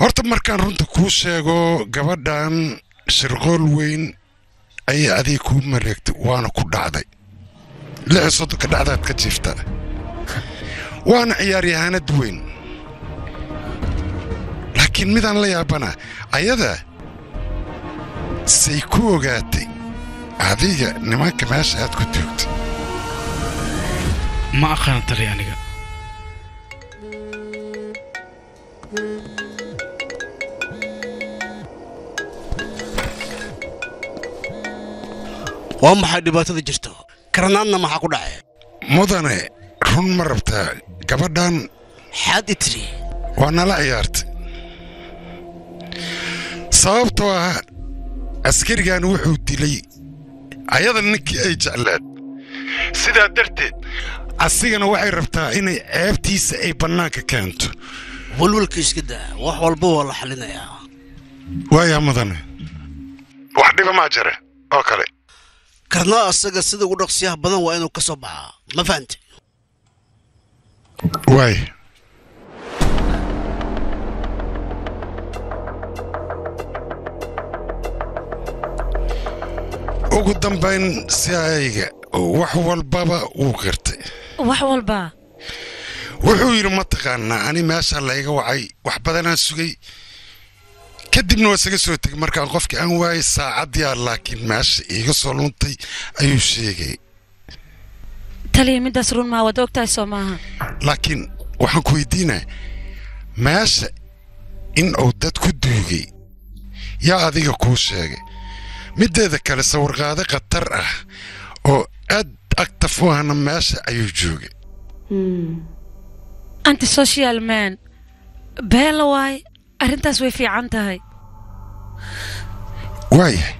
horta markaan runta kuu sheego gabadhan shirqool weyn ayay adiga kuu maleegtay waana ku dhacday 6 ka dhacdaad ka jiifta waana ciyaaryahanad weyn laakiin midaan la yaabana ayada say ku ogaatay adiga nimanka meesha aad ku joogtay ma aqaan taliya aniga waa maxay dhibaatada jirto karnaadna maxaa ku dhacay mudane run ma rabtaa gabadhan xaad itri waa nala ciyaartay sababtoo ah askarigan wuxuu dilay ayada ninkii ay jeclaad sidaa darteed asigana waxay rabtaa inay ceebtiisa ay bannaanka keento walwalka iska daa wax walba waa la xalinayaa waayaa mudane wax dhiba maa jira oo kale karnaa asaga sida ugu dhaqsiyaha badan waa inuu ka soo baxaa ma fahantay waay ugu dambayn si ayga wax walbaba uu gartay wax walba wuxuu yidhi mataqaanaa ani meesha layga wacay wax badanaan sugay kadibna waa isaga soo tegay markaan qofkii aan waayay saacaddiyaa laakiin meesha iiga soo luntay ayuu sheegay taliya midaas run maa wada ogtahay soo maaha laakiin waxaan ku weydiinaya meesha in uu dad ku duugay yaa adiga kuu sheegay mideeda kale sawirqaade khatar ah oo aad agtaf u ahna meesha ayuu joogay anti social man beela waay arrintaas way fiican tahay waayahay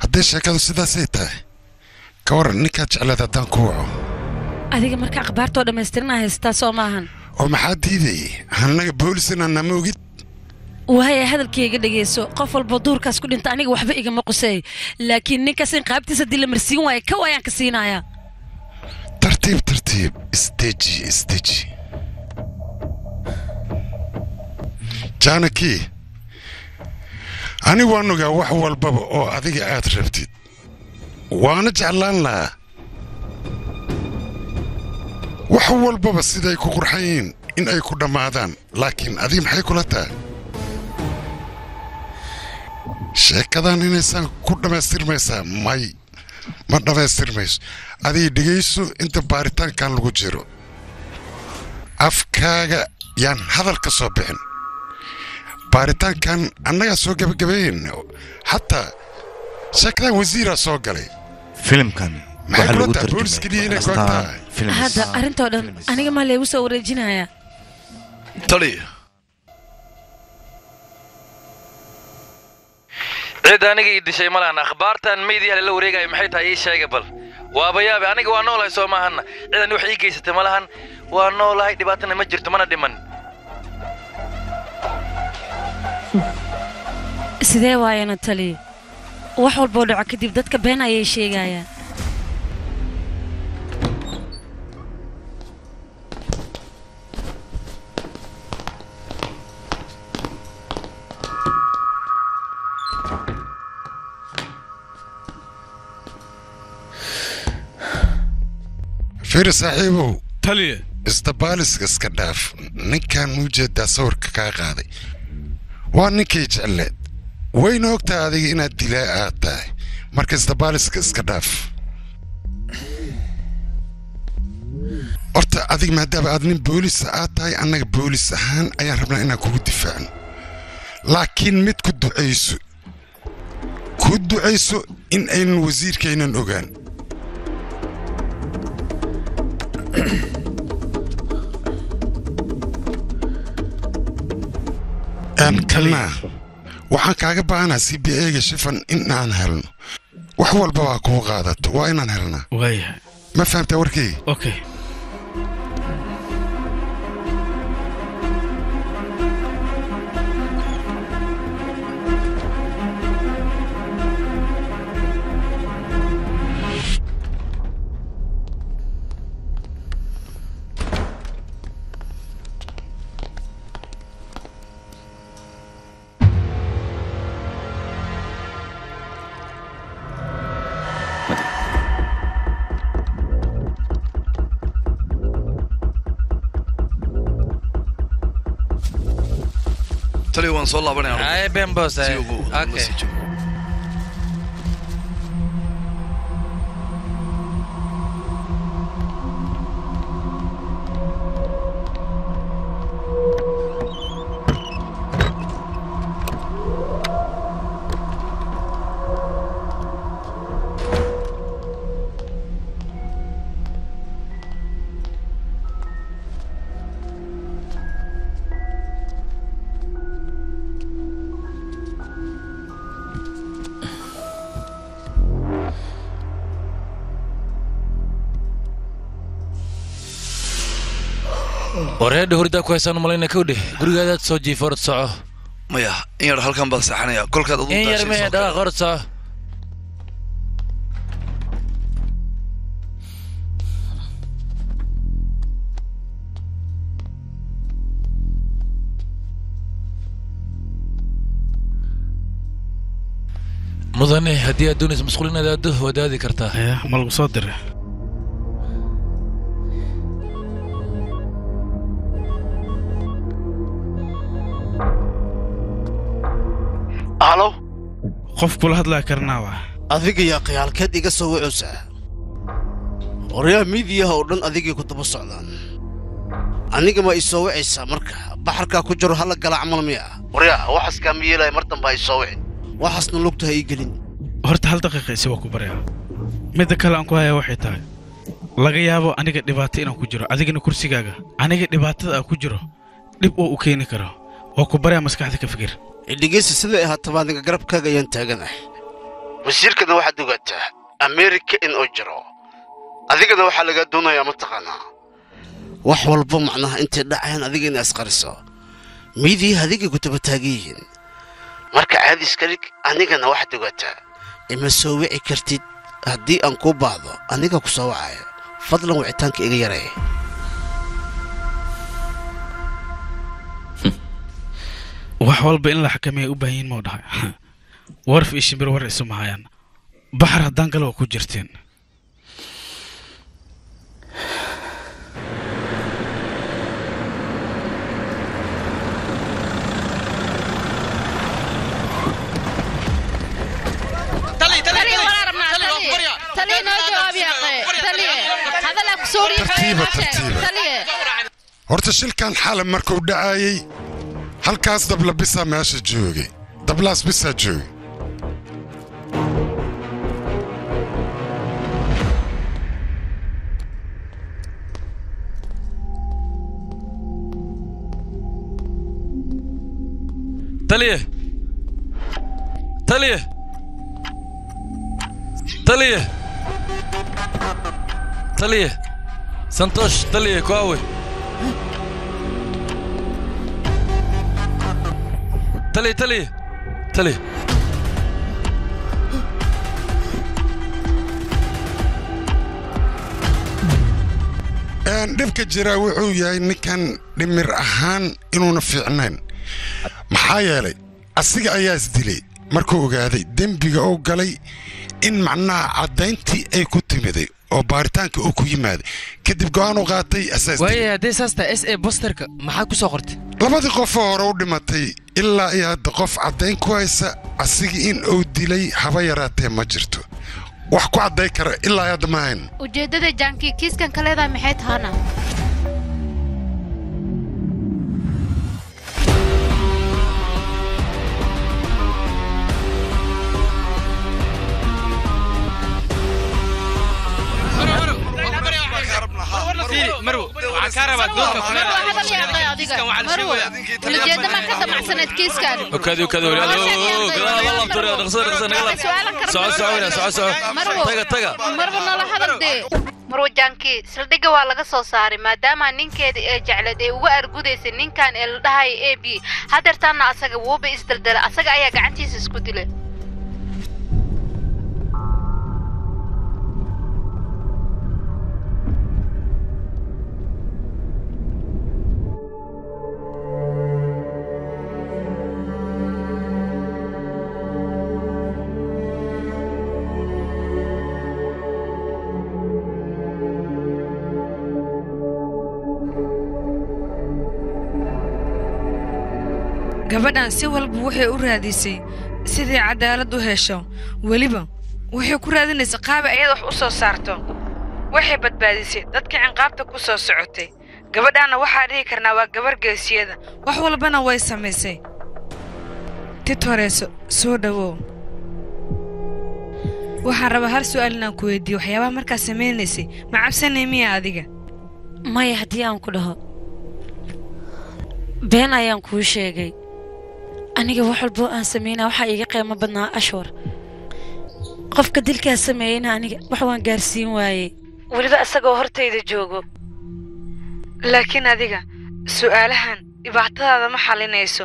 hadday sheekadu sidaasay tahay ka waran ninkaad jeclaad haddaan ku waco adiga marka akhbaartoo dhammaystirnaa haystaa soo maahan oo maxaa diidayay annaga boolisna nama ogid wahaya hadalkayga dhegeyso qof walba duurkaas ku dhinta aniga waxba igama qusay laakiin ninkaas in qaabtiisa dil la marsiin waayo ka waayaan ka siinayaa tartiib isteji jaanaki ani waan ogaa wax walbaba oo adiga aad rabtid waana jeclaan lahaa wax walbaba siday ku qurxan yihiin in ay ku dhammaadaan laakiin adiga maxay kula tahay sheekadan inaysaan ku dhammaystirmaysaa ma dhammaystirmayso adiga dhegayso inta baaritaankan lagu jiro afkaaga yaan hadal ka soo bixin baaritaankan annagaa soo gabagabeyn xataa sheekadan wasiiraa soo galay filimkan maxay kula tahay booliska dhihi inay ku agtahay hadda arrintoo dhan aniga maa leegu soo wareejinayaa taliya cid aniga ii dishay malahan akhbaartan meydii la wareegay maxay tahay ii sheega bal waaba yaabe aniga waa noolahay soo maahana ciidan wax ii geysatay malahan waa noolahay dhibaatana ma jirto mana dhiman sidee waayana tali wax walboo dhaco kadib dadka been ayay sheegayaan فير صاحبه تلي استبالس اسكداف نكان موجد صور كاغادي وانكي جلد وين وقتها هذه إن الدلاء تاعي مركز استبالس اسكداف أرتا هذه ما داب أذن بوليس آتاي أنا بوليس هان أيا ربنا إنا كود دفاعن لكن مت كود عيسو إن أين وزير كينا نوغان كلنا waxaan kaaga baahanaa CBA-ga shifan in aan helno wax walba waa kuu qaadato waa inaan helnaa waayahay ma fahamtaa warkayga okay تلي وان صلى الله عليه وسلم اي بن بوس اوكي wareed hurda ku haysan malayna kowdhe gurigaada soo jiifo soco maya in yar halkan bal saxanaya kolkaad ugu daashay in yar ma qor soco mudane haddii aad doonayso masquulinaada aado wadaadi kartaa ma lagu soo diray halo qof kula hadlaa karnaa waa adiga yaa qiyaalkeed iga soo wacoosaa qoryaha miidiyaha oo dhan adigay ku daba socdaan aniga ma i soo wacaysaa marka baxarkaa ku jiro hala gala camal miya qoryaha waxaas kaa ma yeelaya mar damba i soo wicin waxaasna lugta ha ii gelin horta hal daqiiqa isi waa ku baryaa midda kale aan ku hayaa waxay tahay laga yaabo aniga dhibaato inaan ku jiro adigana kursigaaga aniga dhibaatada aan ku jiro dhib oo u keeni karo waa ku baryaa maskaxda ka fikir dhegeysi siday ahaataba aniga garabkaaga ayaan taaganahay wasiirkana waxaad ogaataa ameerika in oo jiro adigana waxaa lagaa doonayaa mataqaanaa wax walba macnaha intay dhacayaan adiga inay asqariso miidiyaha adiga ku taba taagan yihiin marka caadi iska dhig anigana waxaad ogataa ima soo wici kartid haddii aan kuu baahdo aniga ku soo wacayo fadlan wicitaanka iga yaree wax walba in la xakameeyo u baahan yihiin mau dhahay warf iyo shimbir war isu mahayaan baxar haddaan galo waa ku jirteen horta shilkan xalay markuu dhacayay halkaas dabla bisaa meesha joogay dablaas bisaa joogay taliye taliye taliye taliye santosh taliye kwawe taliye taliye taliye dhibka jira wuxuu yahay ninkan dhimir ahaan inuuna fiicnayn maxaa yeelay asiga ayaa isdilay markuu ogaaday dembiga uu galay in macnaha caddayntii ay ku timiday oo baaritaanka uu ku yimaaday kadib go'aan u qaatay waaye haddii saasta s a bosterka maxaa ku soo qortay labadii qofoo hore u dhimatay ilaa iyo hadda qof caddayn ku haysa asigii in uu dilay haba yaraatee ma jirto wax ku cadday kara ilaa hadda ma hayn ujeeddada jaankii kiiskan ka leedahay maxay tahaana مرو وعكارة بدوكا ujeedda ma ka damacsaneed kiiskan وكذا وكذا والله بطريقة نغسل marba nala hadal dee marwo jaankii saldhigga waa laga soo saaray maadaama ninkeeda ee jeclad ee uga argudaysay ninkan ee la dhahay a b hadeertaana asaga wuuba isdaldala asaga ayaa gacantiisa isku dilay gabadhan si walba waxay u raadisay sidii cadaalad u hesho weliba waxay ku raadinaysaa qaab ayada wax u soo saarto waxay badbaadisay dadka cinqaabta ku soo socotay gabadhaana waxaa dhihi karnaa waa gabar geesiyada wax walbana way samaysay titoreeso soo dhawow waxaan rabaa hal su'aal inaan ku weydiiyo waxyaabaha markaa samaynaysay ma cabsanay miya adiga maya haddii aan ku dhaho been ayaan kuu sheegay aniga wax walboo aan samaynaa waxaa iiga qiimo badnaa ashwar qofka dilkaa sameeyeyna aniga wax waan gaarsiin waayey weliba isagoo hortayda joogo laakiin adiga su'aalahan dhibaatadaada ma xalinayso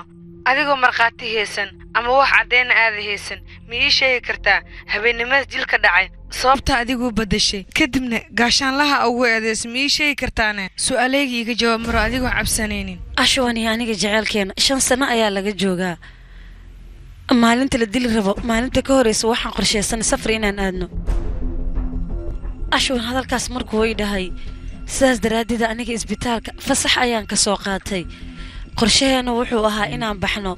adigoo markhaati haysan ama wax caddeyna aada haysan ma ii sheegi kartaa habeennimadaas dilka dhacay sababta adiguu baddashay kadibna gaashaanlaha ugu eedays ma ii sheegi kartaane su'aalaygii iga jawaab maro adigoo cabsanaynin ashwani aniga jaceylkeena 5 sano ayaa laga joogaa maalinta la dili rabo maalinta ka horeysa waxaan qorsheysanay safar inaan aadno ashwan hadalkaas markuu way dhahay sidaas daraaddeed aniga isbitaalka fasax ayaan ka soo qaatay qorshaheena wuxuu ahaa inaan baxno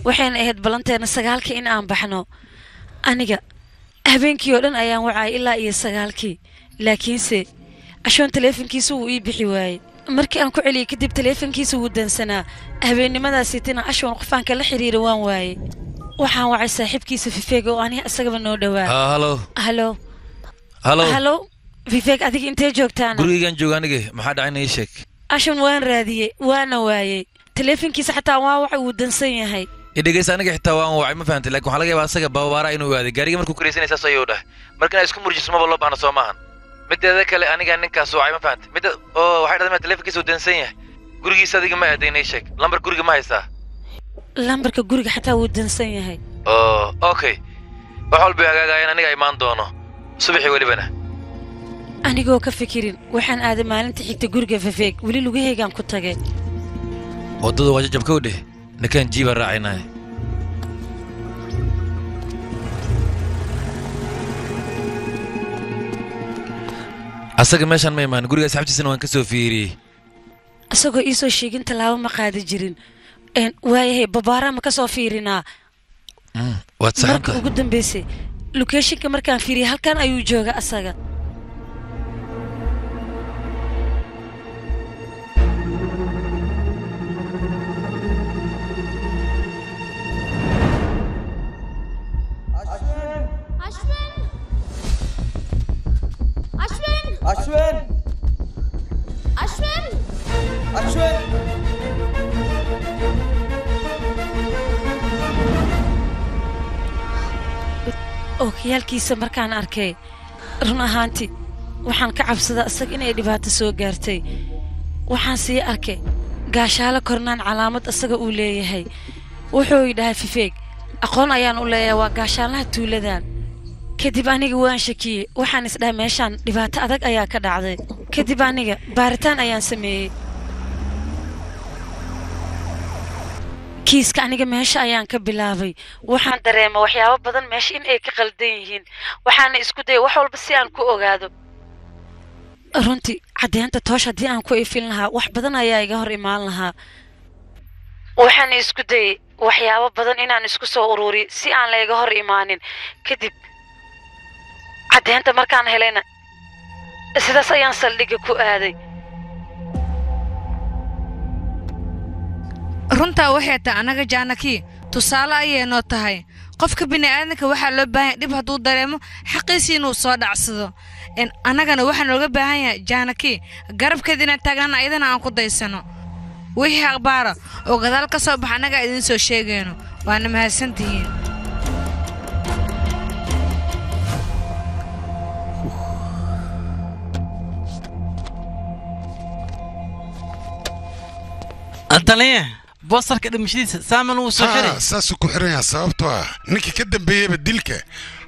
waxayna ahayd balanteena 9 in aan baxno aniga habeenkii oo dhan ayaan wacay ilaa iyo 9 laakiinse ashwan teleefankiisu wuu ii bixi waayey markii aan ku celiyay kadib teleefankiisu wuu dansanaa habeennimadaasi tina ashwan qofaan kala xiriira waan waayey waxaan wacay saaxiibkiisa fifeeg oo aniga isagaba noo dhawaa halo fifeeg adiga intee joogtaana gurigaan jooga aniga maxaa dhacayna ii sheeg ashwan waan raadiyey waana waayey teleefankiisa xataa waa waxa uu dansan yahay idhegeysa aniga xitaa waan wacay ma fahantay laakiin waxaa laga yaabaa asaga baabaara inuu aaday gaariga markuu karaysanay saas ayuu dhahay marka inaad isku murjiso maba loo baahna soo maahan mideeda kale aniga ninkaas wacay ma fahantay midda oo waxay dhadama telefonkiisa u dansan yahay gurigiisa adiga ma aadaynay sheeg lambar guriga ma haysaa lambarka guriga xataa wuu dansan yahay okay wax walba hagaagayaan aniga imaan doono subaxii welibana anigoo ka fikirin waxaan aaday maalinta xigta guriga fafeeg weli lugahaygaan ku tagay waddada waa jajabka u dheh ninkaan jiiba raacaynay asaga meeshaan ma imaan guriga asxaabtiisana waan ka soo fiiriyey asagoo ii soo sheegin tallaabo ma qaadi jirin waayahay babaara ma ka soo fiirinaa waad saxan marka ugu dambaysay locationka markaan fiiriyay halkan ayuu jooga asaga Ashwin! Ashwin! Ashwin! ookiyaalkiisa markaan arkay run ahaantii waxaan ka cabsadaa isaga inay dhibaato soo gaartay waxaan sii arkay gaashaalo kornaan calaamad isaga uu leeyahay wuxuu yidhahay fifeeg aqoon ayaan u leeyahay waa gaashaalaha tuuladan kadib aniga waan shakiyey waxaan isdhahay meeshaan dhibaato adag ayaa ka dhacday kadib aniga baaritaan ayaan sameeyey kiiska aniga meesha ayaan ka bilaabay waxaan dareema waxyaabo badan meesha in ay ka qaldan yihiin waxaana isku dayay wax walba si aan ku ogaado runtii caddeynta toosh haddii aan ku ifin lahaa wax badan ayaa iga hor imaan lahaa waxaana isku dayay waxyaabo badan inaan isku soo ururiyo si aan layga hor imaanin kadib caddeynta markaan helayna sidaas ayaan saldhigga ku aaday runtaa waxay tahay anaga jaanakii tusaale ayay noo tahay qofka bini'aadanka waxaa loo baahan yahay dhib hadduu dareemo xaqiisii inuu soo dhacsado annagana waxaa nooga baahan yahay jaanakii garabkeeda inaan taagnana ayadana aan ku daysano wixii akhbaara oo gadaal ka soo baxa annagaa idiin soo sheegayno waana mahadsantihiin antaliya boosarka dhimashadiisa saaman uu soo xiray saasuu ku xiran yahay sababtoo ah ninkii ka dambeeyeyba dilka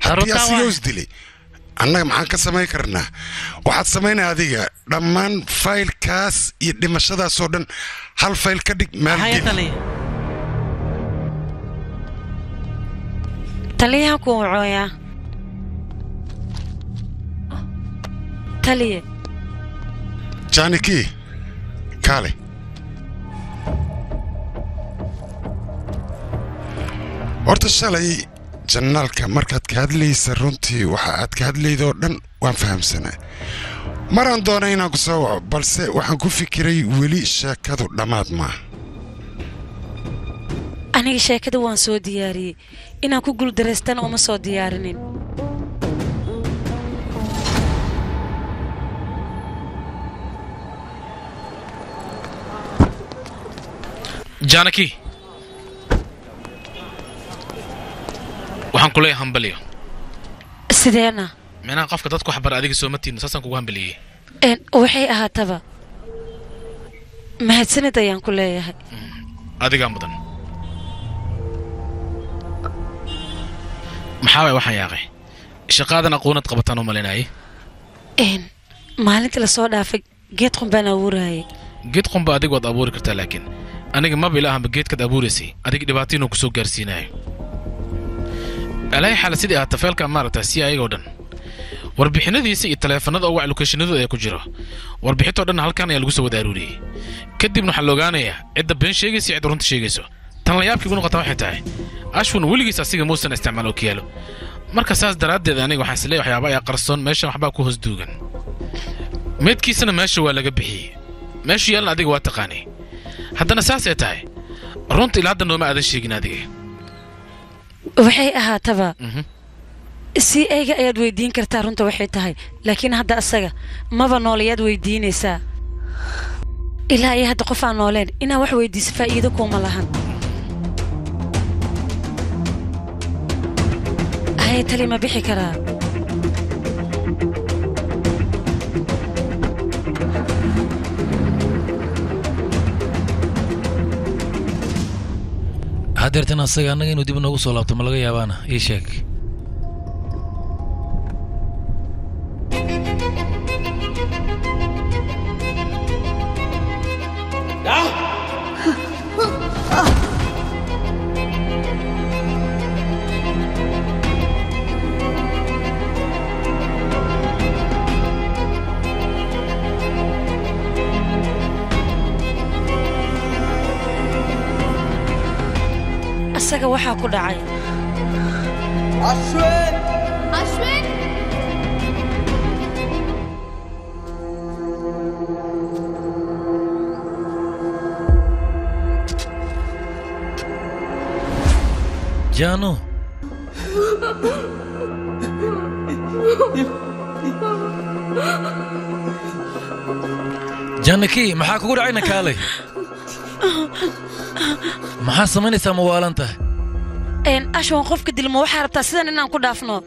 haddii asiga is dilay annaga maxaan ka samayn karnaa waxaad samaynaya adiga dhammaan faylkaas iyo dhimashadaasoo dhan hal fayl ka dhig maalgeli taliyaha ku wacooyaa taliye jaaniki kaale horta shalay janaalka markaad ka hadlaysa runtii waxa aad ka hadlaydoo dhan waan fahamsanaa maraan doonay inaan ku soo waco balse waxaan ku fikiray weli sheekadu dhammaad maaha aniga sheekada waan soo diyaariyey inaan ku guuldareystana uma soo diyaarinin jaanaki waxaan ku leeyahay hambaliyo sideena meenaa qofka dadku wax bara adiga soo matiidno saasaan kugu hambaliyey waxay ahaataba mahadsanid ayaan ku leeyahay adigaa mudan maxaa waay waxaan yaaqay shaqaadan aqoonad qabataan u malinayay maalintii lasoo dhaafay geed qumbaan abuurayay geed qumba adiga waad abuuri kartaa laakiin aniga maba ilaahanba geedkaad abuuraysay adiga dhibaato inuu ku soo gaarsiinayo alaahay xaala sidii ahaata feelkaa maaragtaa si ayagoo dhan warbixinadiisa iyo taleefanada oo wac lokeeshinadooda ee ku jiro warbixintoo dhan halkan ayaa lagu soo wada aruuriyey kadibna waxaa la ogaanayaa cidda been sheegaysa iyo cidda runta sheegayso tan layaabkii igu noqota waxay tahay ashwin weligiis asiga muusan isticmaal ookiyaalo marka saas daraaddeed aniga waxaan isleeyahay waxyaaba ayaa qarsoon meeshan waxbaa ku hoos duugan meedkiisana meesha waa laga bixiyey meeshu yaalna adiga waa taqaanay haddana saasay tahay runta ilaa hadda nooma aadan sheegin adiga waxay ahaataba si ayga ayaad weydiin kartaa runta waxay tahay laakiin hadda asaga maba noolayaad weydiinaysaa ilaa iyo hadda qof aan nooleen inaa wax weydiisa faa'iido kuuma lahan haye tali ma bixi karaa hadeertan asaga annaga inuu dib noogu soo laabto ma laga yaabaana ii sheeg asaga waxaa ku dhacay ashwin ashwin Janu Janaki maxaa kugu dhacayna kaalay maxaa samaynaysaa mawaalanta ashwan qofka dilmo waxaa rabtaa sidan inaan ku dhaafno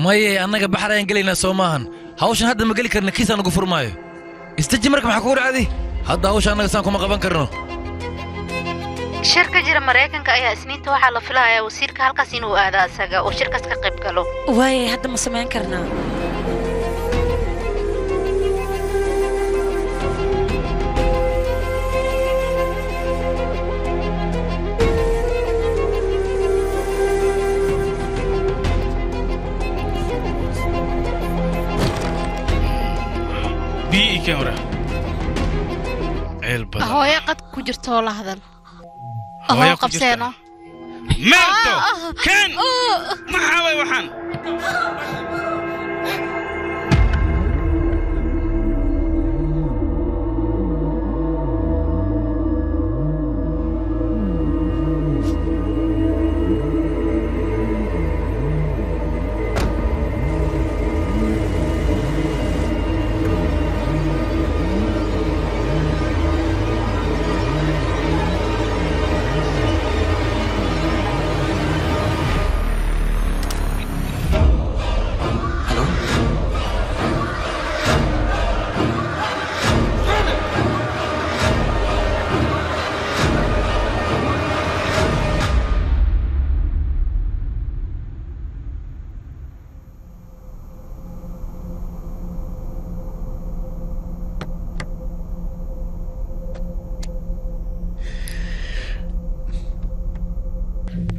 maye annaga baxar ayaan gelaynaa soo maahan hawshan hadda ma geli karna kiisaan ugu furmaayo istaji marka maxaa kugu dhacday hadda hawsha annaga saan kuma qaban karno shir ka jira Mareykanka ayaa isniinta waxaa la filayaa wasiirka halkaas inuu aado asaga oo shirkaas ka qayb galo waaye hadda ma samayn karnaa بي كاميرا علبة هوية قد كجرتو لهذا هوية قبسينا مردو كان ما حاوي وحن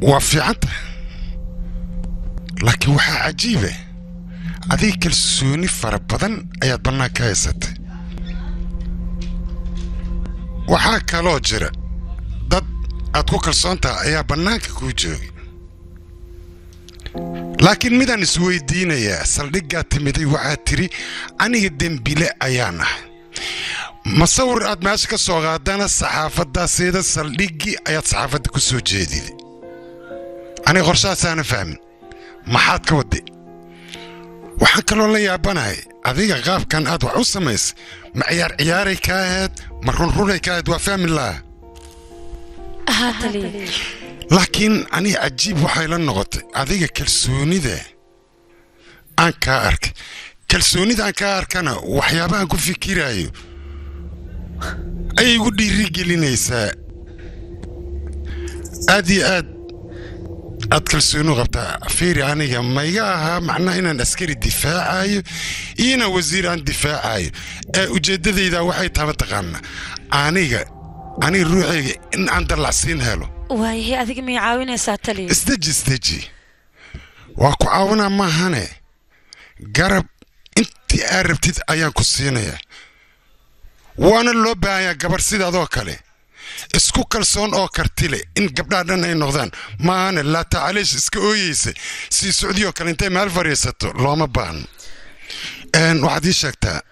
وافعته لكن وحا عجيبة هذيك السوني فربضن اياد بنا كايست وحا كالو جرى ضد ادكو كالسونتا ايا بناك كوجوغي لكن ميدان سويدين يا سلدقا تمدي وحا تري اني الدنبيلة ايانا مصور اد ماشي كسوغادانا الصحافة دا سيدا سلدقي اياد صحافة كسو جديد أنا غرشاس أنا فاهم ما حد كودي وحكى له لي أبناي هذيك غاب كان أدوى عصميس معيار عياري كاهد مرون رولي كاهد وفهم الله هاتلي لكن أنا عجيب وحيلا النغط هذيك كلسوني ذا أنكا أرك كلسوني ذا أنكا أرك أنا وحيابا أنكو في كيرايو أي ودي رجلي نيسا أدي أتكلسونو غبتا فيري أنا ماياها معناه إن عسكري دفاعي إنا وزير عن دفاعي وجدد إذا واحد تابتغنا أنا روحي إن عند العسين هلو واي هذيك مي عاونة ساتلي استجي واكو عاونة ما هني قرب انت عرفتي أيام كسينية وانا اللو بايا قبر سيدا ذوكالي اسكو كالسون او كارتيلي ان قبلادن اي نقدان ما انا لا تعاليش اسكو اويسي سي سعوديو كان انتي مال فريستو لو ما بان ان واحد يشكتا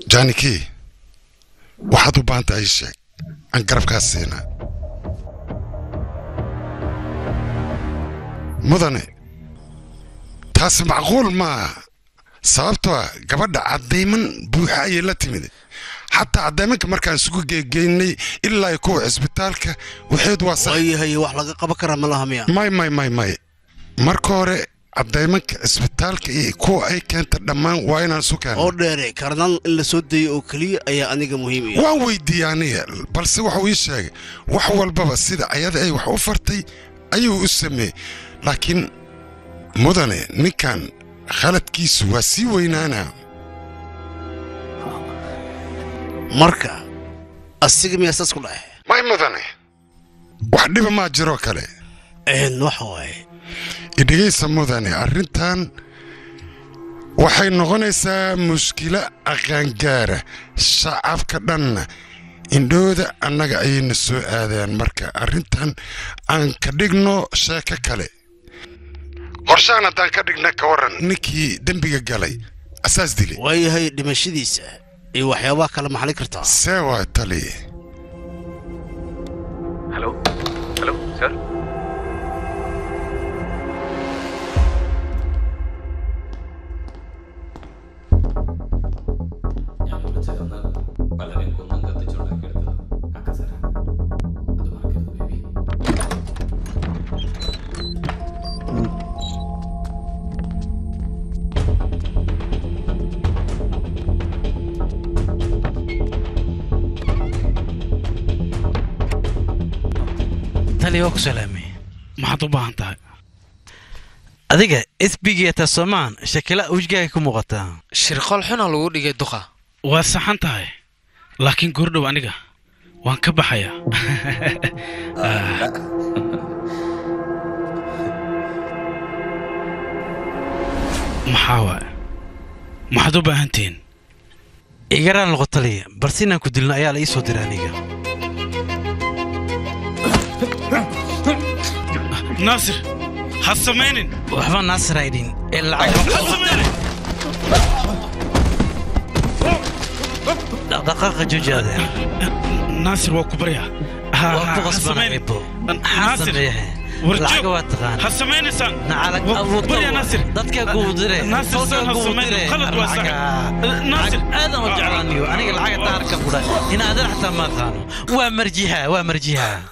جانيكي واحد بانت اي شيء ان قرب كاسينا مدني تاس معقول ما sababtoo gabadha cadeyman buuxa ay la timid حتى عدامك مركان سوق جيني إلا يكون عسبتالك وحيد واسع هي wax laga qaban kara ma laha miya ماي مركوري caddaymanka isbitaalka iyo kuwa ay keenta dhammaan waa inaan isu keeno oo dheere karnal in la soo dayo oo keliya ayaa aniga muhiim ah waan weydiiyey aniga balse waxuu ii sheegay wax walbaba sida ayada ay wax u fartay ayuu u sameeyey laakiin mudane ninkan khaladkiisu waa sii weynaanaa marka asiga miyaa saas ku dhahay may mudane wax dhiba maa jiroo kale waxa waaye idhegaysa mudane arrintan waxay noqonaysaa mushkilo aqaangaara shacabka dhanna indhooda annaga ayayna soo aadaan marka arrintan aan ka dhigno sheeko kale qorshahan haddaan ka dhigna ka warran ninkii dembiga galay asaas dilay waayahay dhimashadiisa iyo waxyaabaha kale maxalin kartaa see waa tali halo sir ku salaamay maxaad u baahan tahay adiga isbigeeta Soomaan shakila wajigaaga ku muuqataa shirqol xuna lagu dhigay duqa waa saxan tahay laakiin goordhow aniga waan ka baxayaa maxaad u baahantihiin igaraan noqotaliya balse inaan ku dilno ayaa la ii soo diray aniga ناصر هالسمينين وحبا ناصر رايدين هالسمينين دقيقة جوجة ناصر وكبريا وقت غصبا عيبو ناصر ورجوك هالسميني سان نعالك أبو بريا ناصر دتك قودري ناصر سان هالسميني خلط واسع ناصر هذا وجعلانيو أنا الحاجة تارك أبودا هنا هذا حتى ما كانوا ومرجيها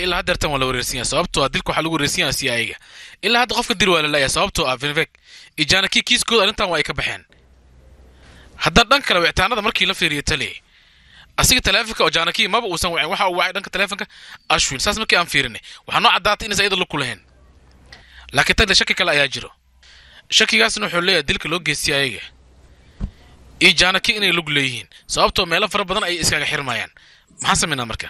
إلا هذا رتم ولا ورسيان صابته أدلكوا حلو ورسيان سيايجا إلا هذا قف كدير ولا لا يا صابته أفنفك إجانا كيس كود أنت وايك بحين هذا دنك لو اعتنا هذا مركي لفير يتلي أسيق تلافك أو جانا كي ما بقوسن وحا واحد دنك تلافك أشوين ساس مركي أنفيرني وحنا عدات إن سيد الله كلهن لكن تقدر شكك لا يجرو شكي جالس نحوليه أدلك لوج سيايجا إجانا كي إني لوج ليهين صابته ماله فرق بدن أي إسكاج حرمايان ما حسب من أمريكا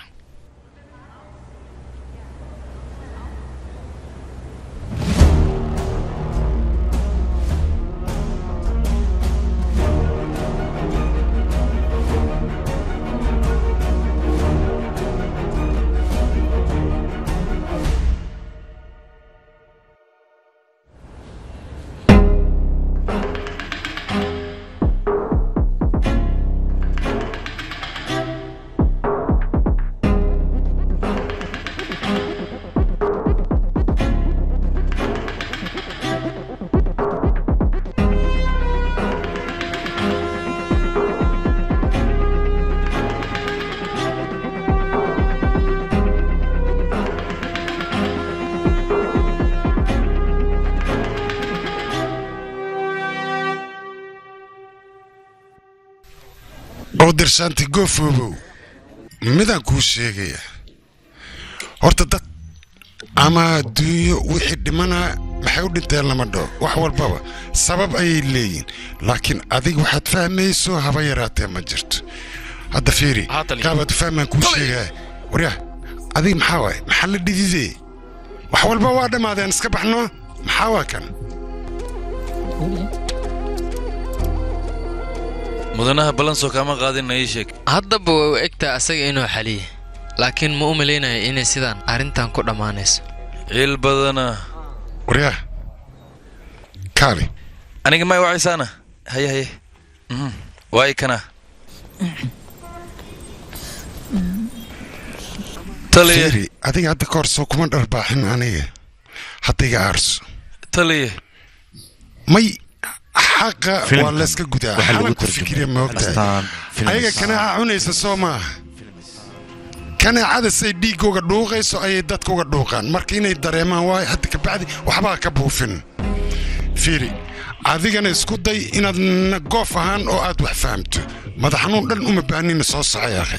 dirsanti goofobow midaan kuu sheegaya horta dad ama adduunyo wixii dhimanaa maxay u dhinteen lama dhoo wax walbaba sabab ayay leeyihin laakiin adig waxaad fahmayso haba yaraatee ma jirto hadda fiiri qaabaad fahmaan kuu sheegaya waryaa adig maxaa waaye maxaa la dhididee wax walba waa dhammaadeen iska baxno maxaa waa kan mudanaha balanso kama qaadin ay sheeg haddaba way u egtaa asaga inuu xaliye laakiin ma u maleynayo inay sidaan arrintan ku dhammaanayso ciil badana waryaa kaali aniga may wacisaana haye waay kana taliye adiga hadda kahor soo kuma dharbaaxin aniga haddiga aarso taliye may xaqa waa layska gudaa xalanku fikriya ma ogtahay ayaga kanaaca cunaysa soo maaha kanaacada say dhiigooga dhuuqayso ayay dadka uga dhuuqaan marka inay dareemaan waayo hadda kabacdi waxbaa ka buufin fiiri adigana isku day inaad goof ahaan oo aad wax fahamto madax xanuun dhan uma baanina soo socay akhe